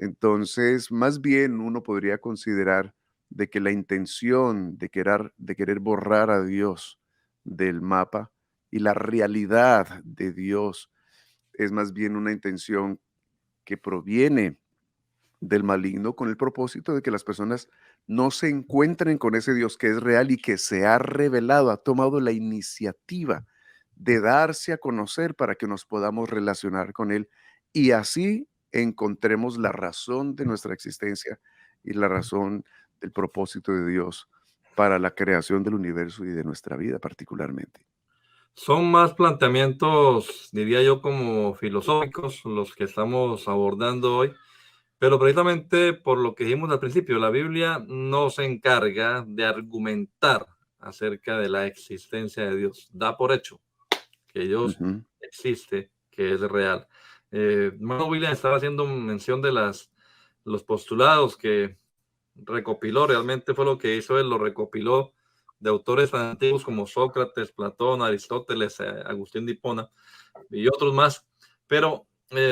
Entonces, más bien uno podría considerar de que la intención de querer borrar a Dios del mapa y la realidad de Dios es más bien una intención que proviene del maligno con el propósito de que las personas no se encuentren con ese Dios que es real y que se ha revelado, ha tomado la iniciativa de darse a conocer para que nos podamos relacionar con Él y así encontremos la razón de nuestra existencia y la razón del propósito de Dios para la creación del universo y de nuestra vida particularmente. Son más planteamientos, diría yo, como filosóficos los que estamos abordando hoy, pero precisamente por lo que dijimos al principio, la Biblia no se encarga de argumentar acerca de la existencia de Dios. Da por hecho que Dios Ujú, existe, que es real. Hermano William estaba haciendo mención de los postulados que recopiló, realmente fue lo que hizo él, lo recopiló de autores tan antiguos como Sócrates, Platón, Aristóteles, Agustín de Hipona y otros más. Pero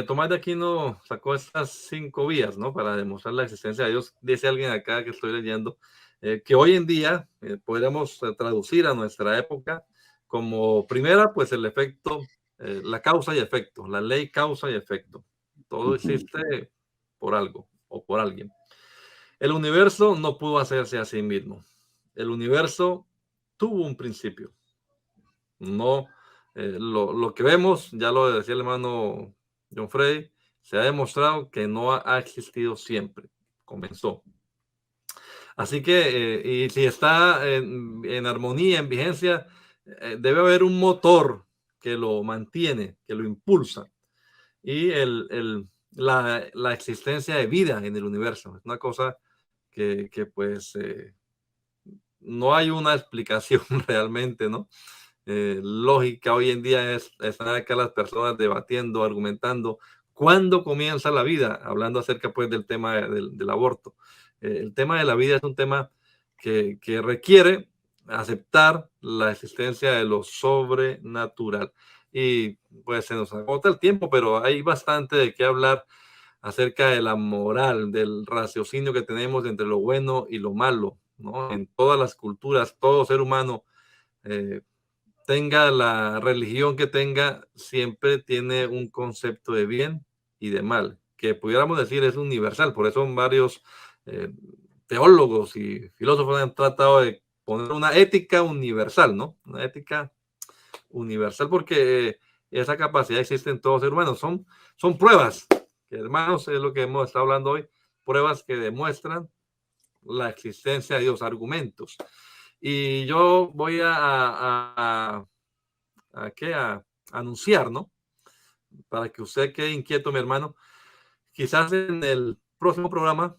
Tomás de Aquino sacó estas 5 vías, ¿no? Para demostrar la existencia de Dios. Dice alguien acá que estoy leyendo, que hoy en día podríamos traducir a nuestra época como primera, pues el efecto, la causa y efecto, la ley causa y efecto. Todo ujú, existe por algo o por alguien. El universo no pudo hacerse a sí mismo. El universo tuvo un principio. No, lo que vemos, ya lo decía el hermano John Frey, se ha demostrado que no ha existido siempre. Comenzó. Así que, y si está en armonía, en vigencia, debe haber un motor que lo mantiene, que lo impulsa. Y la existencia de vida en el universo es una cosa que pues no hay una explicación realmente, ¿no? lógica hoy en día están acá las personas debatiendo, argumentando cuándo comienza la vida, hablando acerca pues del tema del aborto. El tema de la vida es un tema que requiere aceptar la existencia de lo sobrenatural. Y pues se nos agota el tiempo, pero hay bastante de qué hablar acerca de la moral, del raciocinio que tenemos entre lo bueno y lo malo, ¿no? En todas las culturas, todo ser humano, tenga la religión que tenga, siempre tiene un concepto de bien y de mal, que pudiéramos decir es universal. Por eso varios eh, teólogos y filósofos han tratado de poner una ética universal, ¿no? Una ética universal, porque esa capacidad existe en todo ser humano. Son pruebas, que hermanos, es lo que hemos estado hablando hoy, pruebas que demuestran la existencia de Dios, argumentos. Y yo voy a anunciar, ¿no? Para que usted quede inquieto, mi hermano. Quizás en el próximo programa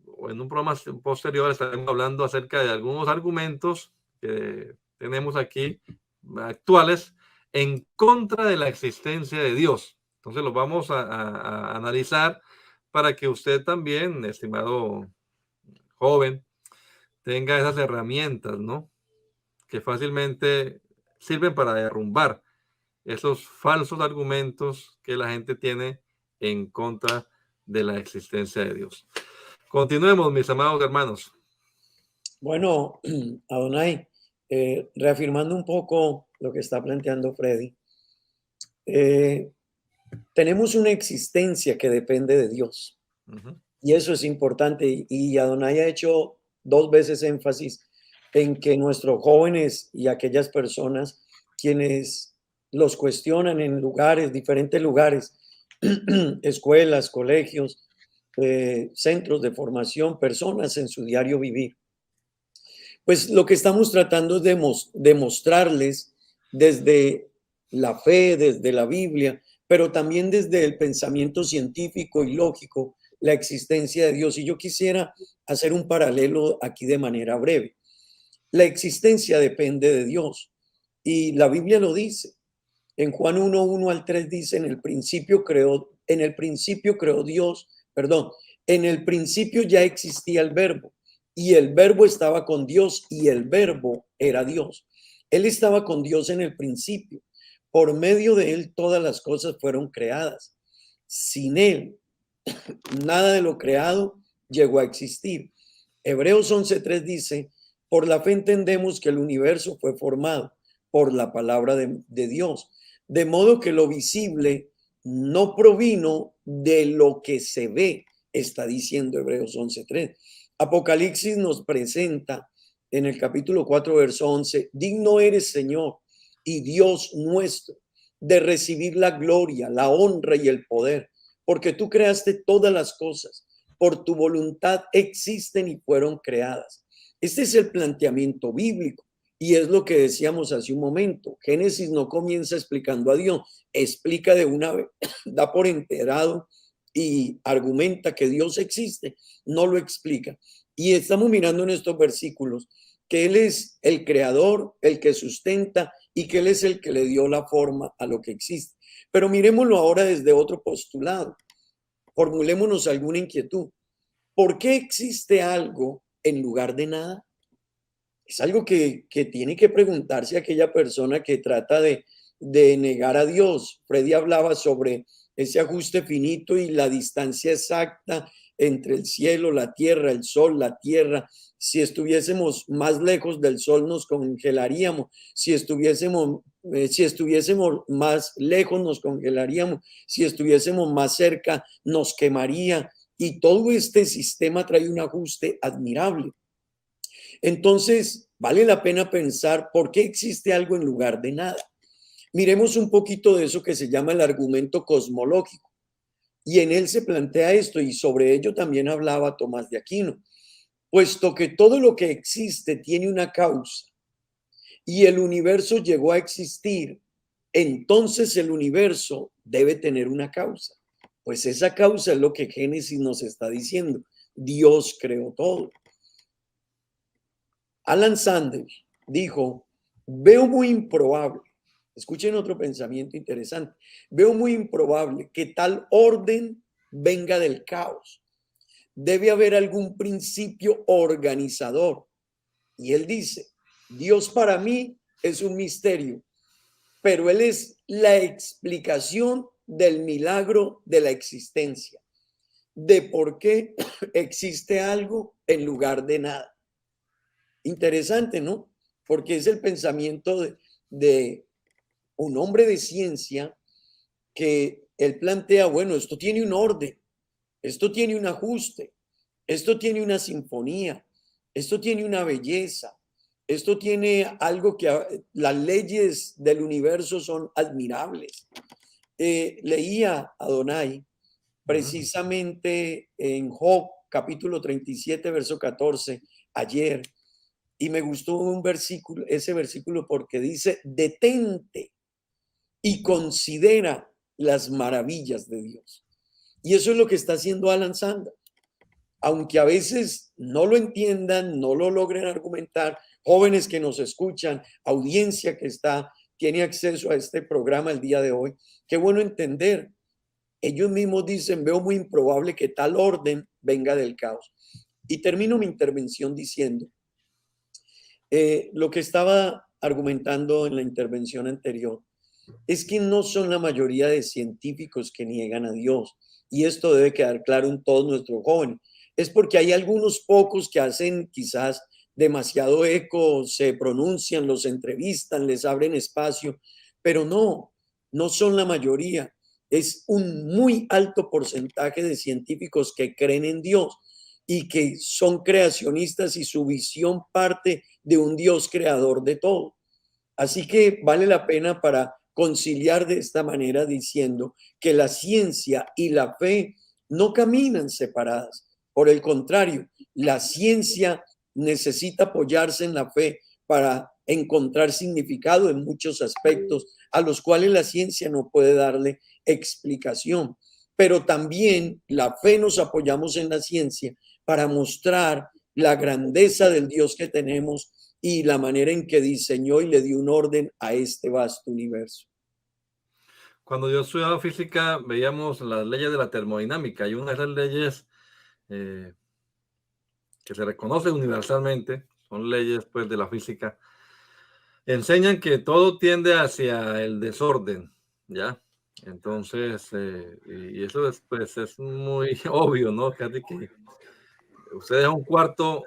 o en un programa posterior estaremos hablando acerca de algunos argumentos que tenemos aquí actuales en contra de la existencia de Dios. Entonces los vamos a analizar para que usted también, estimado joven, tenga esas herramientas, ¿no? Que fácilmente sirven para derrumbar esos falsos argumentos que la gente tiene en contra de la existencia de Dios. Continuemos, mis amados hermanos. Bueno, Adonai, reafirmando un poco lo que está planteando Freddy, tenemos una existencia que depende de Dios. Y eso es importante. Y Adonai ha hecho 2 veces énfasis en que nuestros jóvenes y aquellas personas quienes los cuestionan en lugares, diferentes lugares, escuelas, colegios, centros de formación, personas en su diario vivir, pues lo que estamos tratando es de demostrarles desde la fe, desde la Biblia, pero también desde el pensamiento científico y lógico, la existencia de Dios. Y yo quisiera hacer un paralelo aquí de manera breve. La existencia depende de Dios y la Biblia lo dice. En Juan 1:1 al 3 dice, en el principio creó Dios, perdón, en el principio ya existía el verbo y el verbo estaba con Dios y el verbo era Dios. Él estaba con Dios en el principio. Por medio de él todas las cosas fueron creadas. Sin él, nada de lo creado llegó a existir. Hebreos 11:3 dice, por la fe entendemos que el universo fue formado por la palabra de Dios, de modo que lo visible no provino de lo que se ve, está diciendo Hebreos 11:3. Apocalipsis nos presenta en el capítulo 4, verso 11, digno eres, Señor y Dios nuestro, de recibir la gloria, la honra y el poder, porque tú creaste todas las cosas, por tu voluntad existen y fueron creadas. Este es el planteamiento bíblico y es lo que decíamos hace un momento. Génesis no comienza explicando a Dios, explica de una vez, da por enterado y argumenta que Dios existe, no lo explica. Y estamos mirando en estos versículos que Él es el creador, el que sustenta y que Él es el que le dio la forma a lo que existe. Pero miremoslo ahora desde otro postulado. Formulémonos alguna inquietud. ¿Por qué existe algo en lugar de nada? Es algo que tiene que preguntarse aquella persona que trata de negar a Dios. Freddy hablaba sobre ese ajuste finito y la distancia exacta entre el cielo, la tierra, el sol, la tierra. Si estuviésemos más lejos del sol nos congelaríamos. Si estuviésemos más lejos nos congelaríamos. Si estuviésemos más cerca nos quemaría. Y todo este sistema trae un ajuste admirable. Entonces, vale la pena pensar por qué existe algo en lugar de nada. Miremos un poquito de eso que se llama el argumento cosmológico. Y en él se plantea esto, y sobre ello también hablaba Tomás de Aquino. Puesto que todo lo que existe tiene una causa y el universo llegó a existir, entonces el universo debe tener una causa. Pues esa causa es lo que Génesis nos está diciendo. Dios creó todo. Alan Sanders dijo veo muy improbable, escuchen otro pensamiento interesante, veo muy improbable que tal orden venga del caos. Debe haber algún principio organizador. Y él dice, Dios para mí es un misterio, pero Él es la explicación del milagro de la existencia, de por qué existe algo en lugar de nada. Interesante, ¿no? Porque es el pensamiento de un hombre de ciencia que él plantea, bueno, esto tiene un orden, esto tiene un ajuste, esto tiene una sinfonía, esto tiene una belleza, esto tiene algo que las leyes del universo son admirables. Leía a Adonai precisamente en Job, capítulo 37, verso 14, ayer, y me gustó un versículo, ese versículo, porque dice, detente y considera las maravillas de Dios. Y eso es lo que está haciendo Alan Sanders. Aunque a veces no lo entiendan, no lo logren argumentar, jóvenes que nos escuchan, audiencia que tiene acceso a este programa el día de hoy, qué bueno entender. Ellos mismos dicen, veo muy improbable que tal orden venga del caos. Y termino mi intervención diciendo, lo que estaba argumentando en la intervención anterior, es que no son la mayoría de científicos que niegan a Dios. Y esto debe quedar claro en todos nuestros jóvenes. Es porque hay algunos pocos que hacen quizás demasiado eco, se pronuncian, los entrevistan, les abren espacio, pero no son la mayoría. Es un muy alto porcentaje de científicos que creen en Dios y que son creacionistas y su visión parte de un Dios creador de todo. Así que vale la pena para conciliar de esta manera diciendo que la ciencia y la fe no caminan separadas. Por el contrario, la ciencia necesita apoyarse en la fe para encontrar significado en muchos aspectos a los cuales la ciencia no puede darle explicación. Pero también la fe nos apoyamos en la ciencia para mostrar la grandeza del Dios que tenemos y la manera en que diseñó y le dio un orden a este vasto universo. Cuando yo estudiaba física, veíamos las leyes de la termodinámica y una de esas leyes eh, que se reconoce universalmente, son leyes pues de la física, enseñan que todo tiende hacia el desorden, ¿ya? Entonces, y eso es, pues, es muy obvio, ¿no? Fíjate que usted deja un cuarto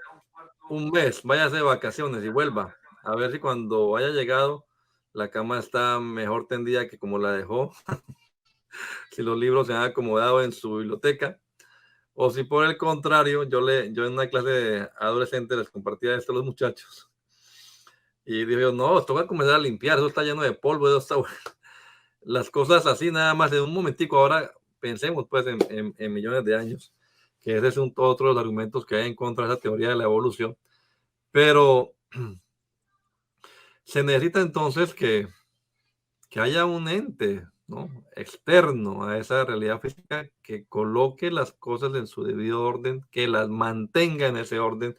un mes, váyase de vacaciones y vuelva, a ver si cuando haya llegado la cama está mejor tendida que como la dejó, si los libros se han acomodado en su biblioteca, o si por el contrario, yo en una clase de adolescentes les compartía esto a los muchachos, y digo, no, esto va a comenzar a limpiar, eso está lleno de polvo, eso está bueno. Las cosas así nada más de un momentico, ahora pensemos pues en millones de años, que ese es otro de los argumentos que hay en contra de esa teoría de la evolución, pero se necesita entonces que haya un ente, ¿no? Externo a esa realidad física que coloque las cosas en su debido orden, que las mantenga en ese orden,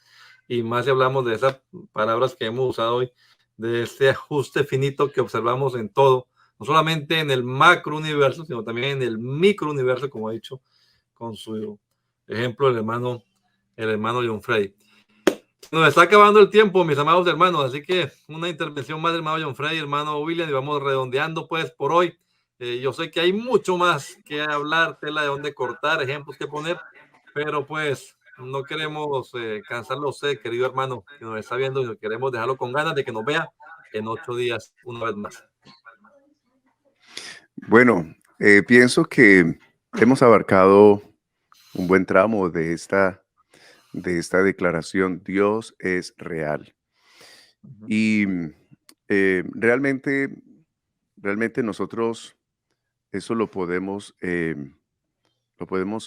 y más si hablamos de esas palabras que hemos usado hoy, de este ajuste finito que observamos en todo, no solamente en el macro universo, sino también en el micro universo, como ha dicho con su ejemplo el hermano John Frey. Nos está acabando el tiempo, mis amados hermanos, así que una intervención más del hermano John Frey, hermano William, y vamos redondeando pues por hoy. Yo sé que hay mucho más que hablar, tela de dónde cortar, ejemplos que poner, pero pues no queremos cansarlo a usted, querido hermano, que nos está viendo, y queremos dejarlo con ganas de que nos vea en 8 días una vez más. Bueno, pienso que hemos abarcado un buen tramo de esta declaración. Dios es real. Y realmente nosotros eso lo podemos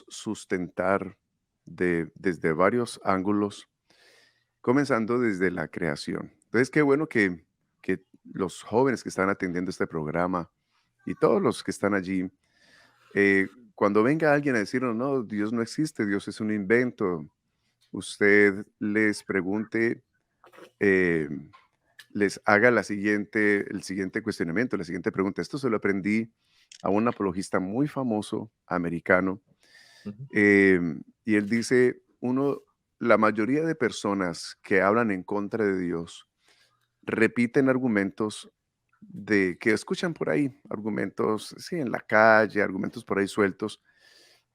sustentar desde varios ángulos, comenzando desde la creación. Entonces, qué bueno que los jóvenes que están atendiendo este programa y todos los que están allí, cuando venga alguien a decirnos, no, Dios no existe, Dios es un invento, usted les pregunte, les haga el siguiente cuestionamiento, la siguiente pregunta. Esto se lo aprendí a un apologista muy famoso americano. Ujú. Y él dice, la mayoría de personas que hablan en contra de Dios repiten argumentos que escuchan por ahí, argumentos, sí, en la calle, argumentos por ahí sueltos,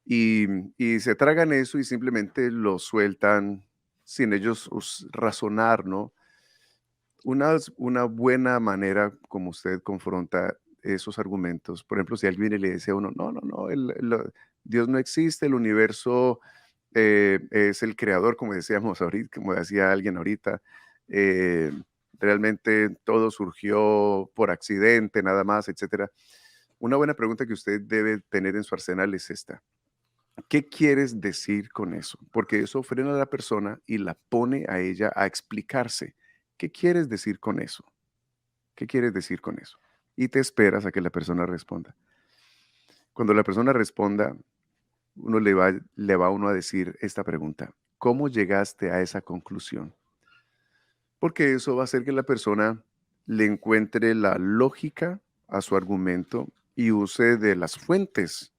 y, y se tragan eso y simplemente lo sueltan sin ellos razonar, ¿no? Una buena manera como usted confronta esos argumentos, por ejemplo, si alguien viene y le dice a uno, no, no, no, Dios no existe, el universo es el creador, como decíamos ahorita, como decía alguien ahorita, eh, realmente todo surgió por accidente, nada más, etcétera. Una buena pregunta que usted debe tener en su arsenal es esta. ¿Qué quieres decir con eso? Porque eso frena a la persona y la pone a ella a explicarse. ¿Qué quieres decir con eso? ¿Qué quieres decir con eso? Y te esperas a que la persona responda. Cuando la persona responda, le va a uno a decir esta pregunta. ¿Cómo llegaste a esa conclusión? Porque eso va a hacer que la persona le encuentre la lógica a su argumento y use de las fuentes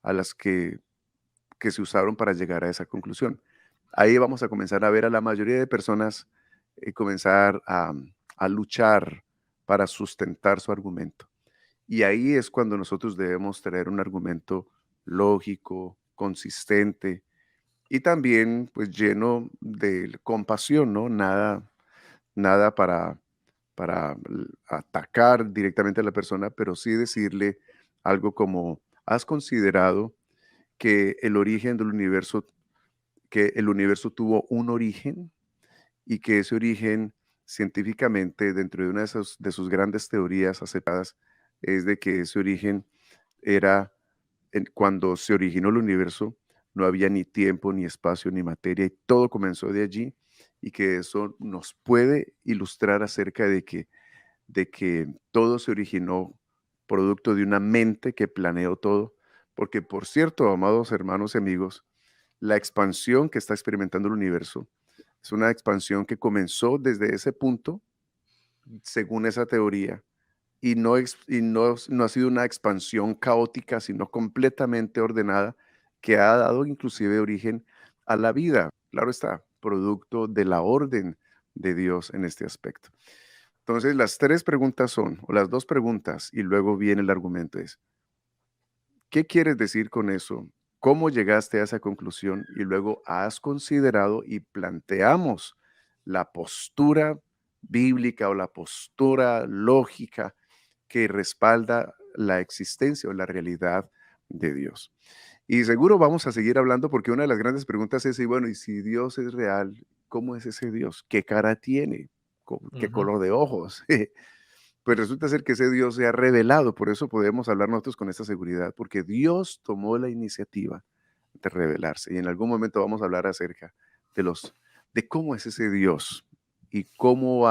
a las que se usaron para llegar a esa conclusión. Ahí vamos a comenzar a ver a la mayoría de personas comenzar a luchar para sustentar su argumento. Y ahí es cuando nosotros debemos traer un argumento lógico, consistente y también pues lleno de compasión, ¿no? Nada para atacar directamente a la persona, pero sí decirle algo como, ¿has considerado que que el universo tuvo un origen y que ese origen científicamente dentro de una de sus grandes teorías aceptadas es de que ese origen era cuando se originó el universo, no había ni tiempo, ni espacio, ni materia, y todo comenzó de allí, y que eso nos puede ilustrar acerca de que todo se originó producto de una mente que planeó todo, porque por cierto, amados hermanos y amigos, la expansión que está experimentando el universo es una expansión que comenzó desde ese punto, según esa teoría, y no ha sido una expansión caótica, sino completamente ordenada, que ha dado inclusive origen a la vida. Claro está, producto de la orden de Dios en este aspecto. Entonces, las tres preguntas son, o las dos preguntas, y luego viene el argumento es, ¿qué quieres decir con eso? ¿Cómo llegaste a esa conclusión? Y luego has considerado y planteamos la postura bíblica o la postura lógica que respalda la existencia o la realidad de Dios. Y seguro vamos a seguir hablando porque una de las grandes preguntas es, y bueno, y si Dios es real, ¿cómo es ese Dios? ¿Qué cara tiene? ¿Qué Ujú. color de ojos? Pues resulta ser que ese Dios se ha revelado, por eso podemos hablar nosotros con esta seguridad, porque Dios tomó la iniciativa de revelarse. Y en algún momento vamos a hablar acerca de cómo es ese Dios y cómo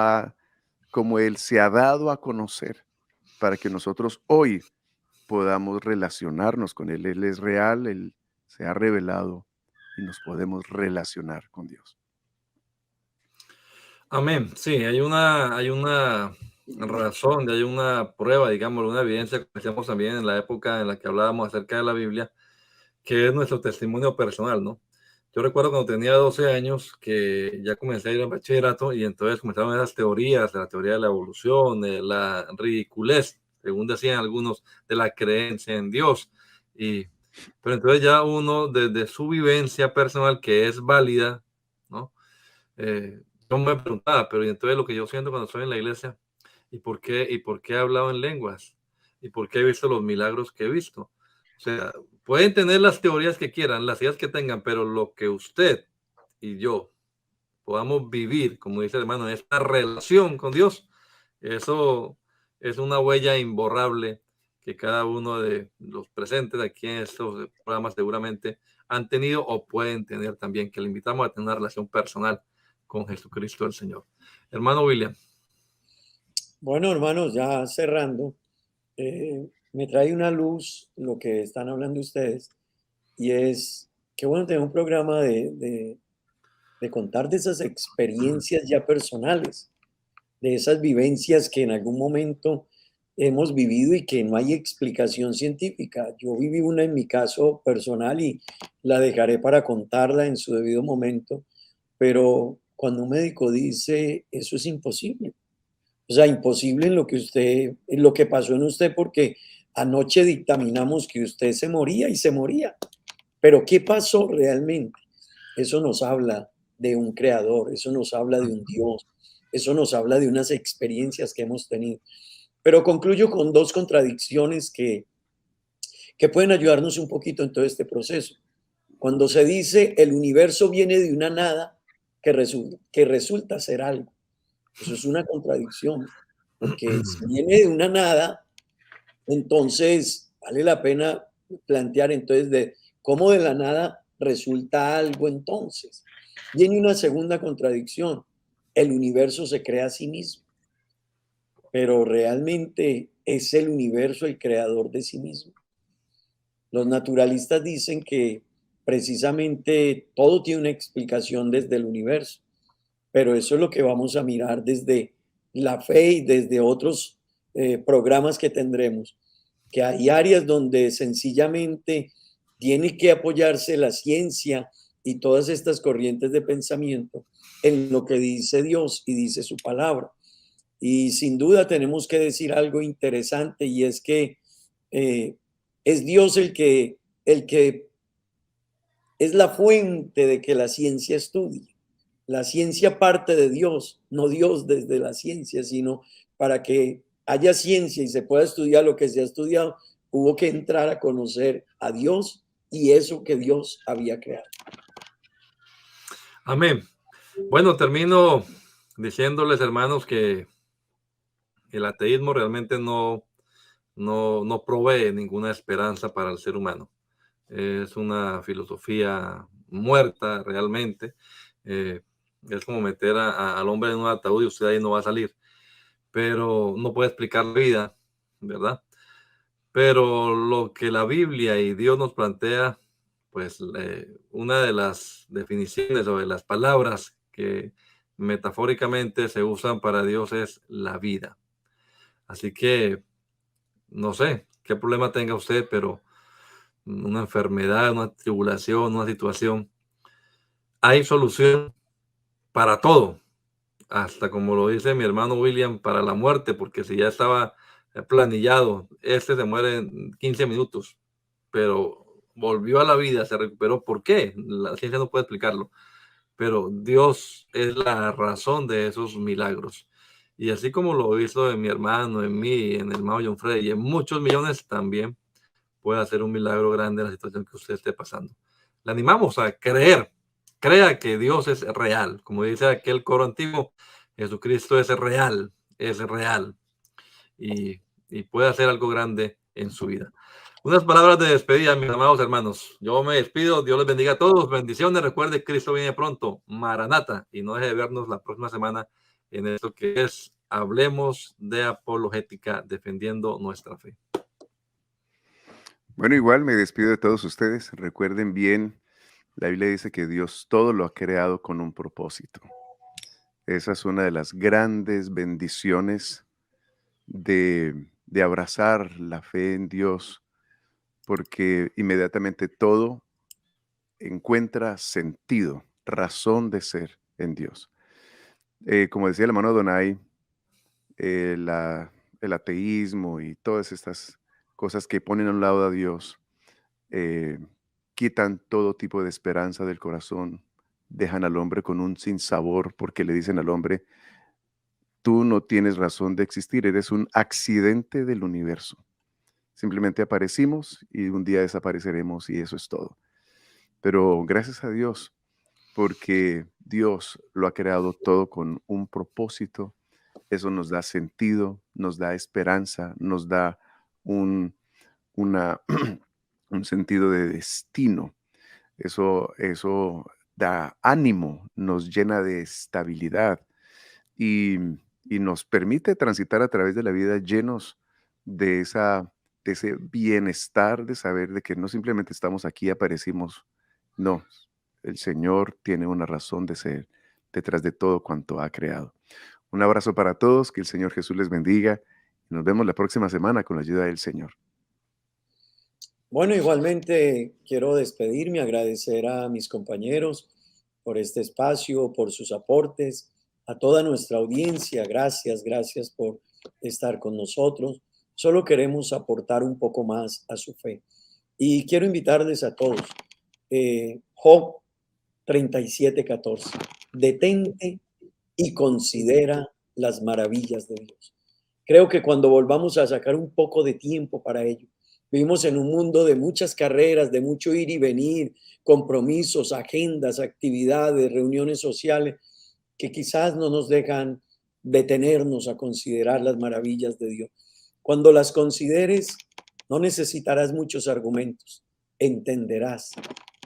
Él se ha dado a conocer para que nosotros hoy podamos relacionarnos con Él. Él es real, Él se ha revelado y nos podemos relacionar con Dios. Amén. Sí, hay una razón, hay una prueba, digamos, una evidencia, como decíamos también en la época en la que hablábamos acerca de la Biblia, que es nuestro testimonio personal, ¿no? Yo recuerdo cuando tenía 12 años que ya comencé a ir al bachillerato y entonces comenzaron esas teorías, la teoría de la evolución, de la ridiculez, según decían algunos, de la creencia en Dios. Y, pero entonces ya uno, desde su vivencia personal, que es válida, ¿no? Yo me preguntaba, pero ¿y entonces lo que yo siento cuando estoy en la iglesia? ¿Y por qué he hablado en lenguas? ¿Y por qué he visto los milagros que he visto? O sea, pueden tener las teorías que quieran, las ideas que tengan, pero lo que usted y yo podamos vivir, como dice el hermano, esta relación con Dios, eso es una huella imborrable que cada uno de los presentes aquí en estos programas seguramente han tenido o pueden tener también, que le invitamos a tener una relación personal con Jesucristo el Señor. Hermano William. Bueno, hermanos, ya cerrando, me trae una luz lo que están hablando ustedes y es que bueno tener un programa de contar de esas experiencias ya personales. de esas vivencias que en algún momento hemos vivido y que no hay explicación científica. Yo viví una en mi caso personal y la dejaré para contarla en su debido momento, pero cuando un médico dice eso es imposible, o sea, imposible en lo que pasó en usted, porque anoche dictaminamos que usted se moría y se moría. Pero ¿qué pasó realmente? Eso nos habla de un creador, eso nos habla de un Dios, eso nos habla de unas experiencias que hemos tenido. Pero concluyo con dos contradicciones que pueden ayudarnos un poquito en todo este proceso. Cuando se dice el universo viene de una nada que resulta ser algo, eso es una contradicción, porque si viene de una nada, entonces vale la pena plantear entonces de cómo de la nada resulta algo entonces. Viene una segunda contradicción, el universo se crea a sí mismo, pero realmente es el universo el creador de sí mismo. Los naturalistas dicen que precisamente todo tiene una explicación desde el universo, pero eso es lo que vamos a mirar desde la fe y desde otros programas que tendremos, que hay áreas donde sencillamente tiene que apoyarse la ciencia y todas estas corrientes de pensamiento en lo que dice Dios y dice su palabra. Y sin duda tenemos que decir algo interesante, y es que eh, es Dios el que es la fuente de que la ciencia estudie. La ciencia parte de Dios, no Dios desde la ciencia, sino para que haya ciencia y se pueda estudiar lo que se ha estudiado, hubo que entrar a conocer a Dios y eso que Dios había creado. Amén. Bueno, termino diciéndoles, hermanos, que el ateísmo realmente no provee ninguna esperanza para el ser humano. Es una filosofía muerta realmente. Eh, es como meter al hombre en un ataúd y usted ahí no va a salir. Pero no puede explicar la vida, ¿verdad? Pero lo que la Biblia y Dios nos plantea, pues una de las definiciones o de las palabras que metafóricamente se usan para Dios es la vida. Así que no sé qué problema tenga usted, pero una enfermedad, una tribulación, una situación, hay solución para todo, hasta como lo dice mi hermano William, para la muerte, porque si ya estaba planillado, este se muere en 15 minutos, pero volvió a la vida, se recuperó. ¿Por qué? La ciencia no puede explicarlo, pero Dios es la razón de esos milagros. Y así como lo hizo en mi hermano, en mí, en el hermano John Freddy y en muchos millones, también puede hacer un milagro grande en la situación que usted esté pasando. Le animamos a creer, crea que Dios es real. Como dice aquel coro antiguo, Jesucristo es real y, y puede hacer algo grande en su vida. Unas palabras de despedida, mis amados hermanos. Yo me despido, Dios les bendiga a todos, bendiciones, recuerde, Cristo viene pronto, Maranata, y no deje de vernos la próxima semana en esto que es Hablemos de Apologética, defendiendo nuestra fe. Bueno, igual me despido de todos ustedes. Recuerden bien, la Biblia dice que Dios todo lo ha creado con un propósito. Esa es una de las grandes bendiciones de abrazar la fe en Dios, porque inmediatamente todo encuentra sentido, razón de ser en Dios. Como decía el hermano Donay, el ateísmo y todas estas cosas que ponen a un lado a Dios, eh, quitan todo tipo de esperanza del corazón, dejan al hombre con un sinsabor porque le dicen al hombre, tú no tienes razón de existir, eres un accidente del universo. Simplemente aparecimos y un día desapareceremos y eso es todo. Pero gracias a Dios, porque Dios lo ha creado todo con un propósito. Eso nos da sentido, nos da esperanza, nos da un, una, un sentido de destino. Eso da ánimo, nos llena de estabilidad y, y nos permite transitar a través de la vida llenos de, de ese bienestar, de saber de que no simplemente estamos aquí, aparecimos. No, el Señor tiene una razón de ser detrás de todo cuanto ha creado. Un abrazo para todos, que el Señor Jesús les bendiga. Nos vemos la próxima semana con la ayuda del Señor. Bueno, igualmente quiero despedirme, agradecer a mis compañeros por este espacio, por sus aportes, a toda nuestra audiencia. Gracias por estar con nosotros. Solo queremos aportar un poco más a su fe. Y quiero invitarles a todos. Job 37:14. Detente y considera las maravillas de Dios. Creo que cuando volvamos a sacar un poco de tiempo para ello, vivimos en un mundo de muchas carreras, de mucho ir y venir, compromisos, agendas, actividades, reuniones sociales, que quizás no nos dejan detenernos a considerar las maravillas de Dios. Cuando las consideres, no necesitarás muchos argumentos. Entenderás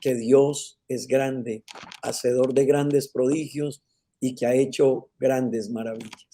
que Dios es grande, hacedor de grandes prodigios y que ha hecho grandes maravillas.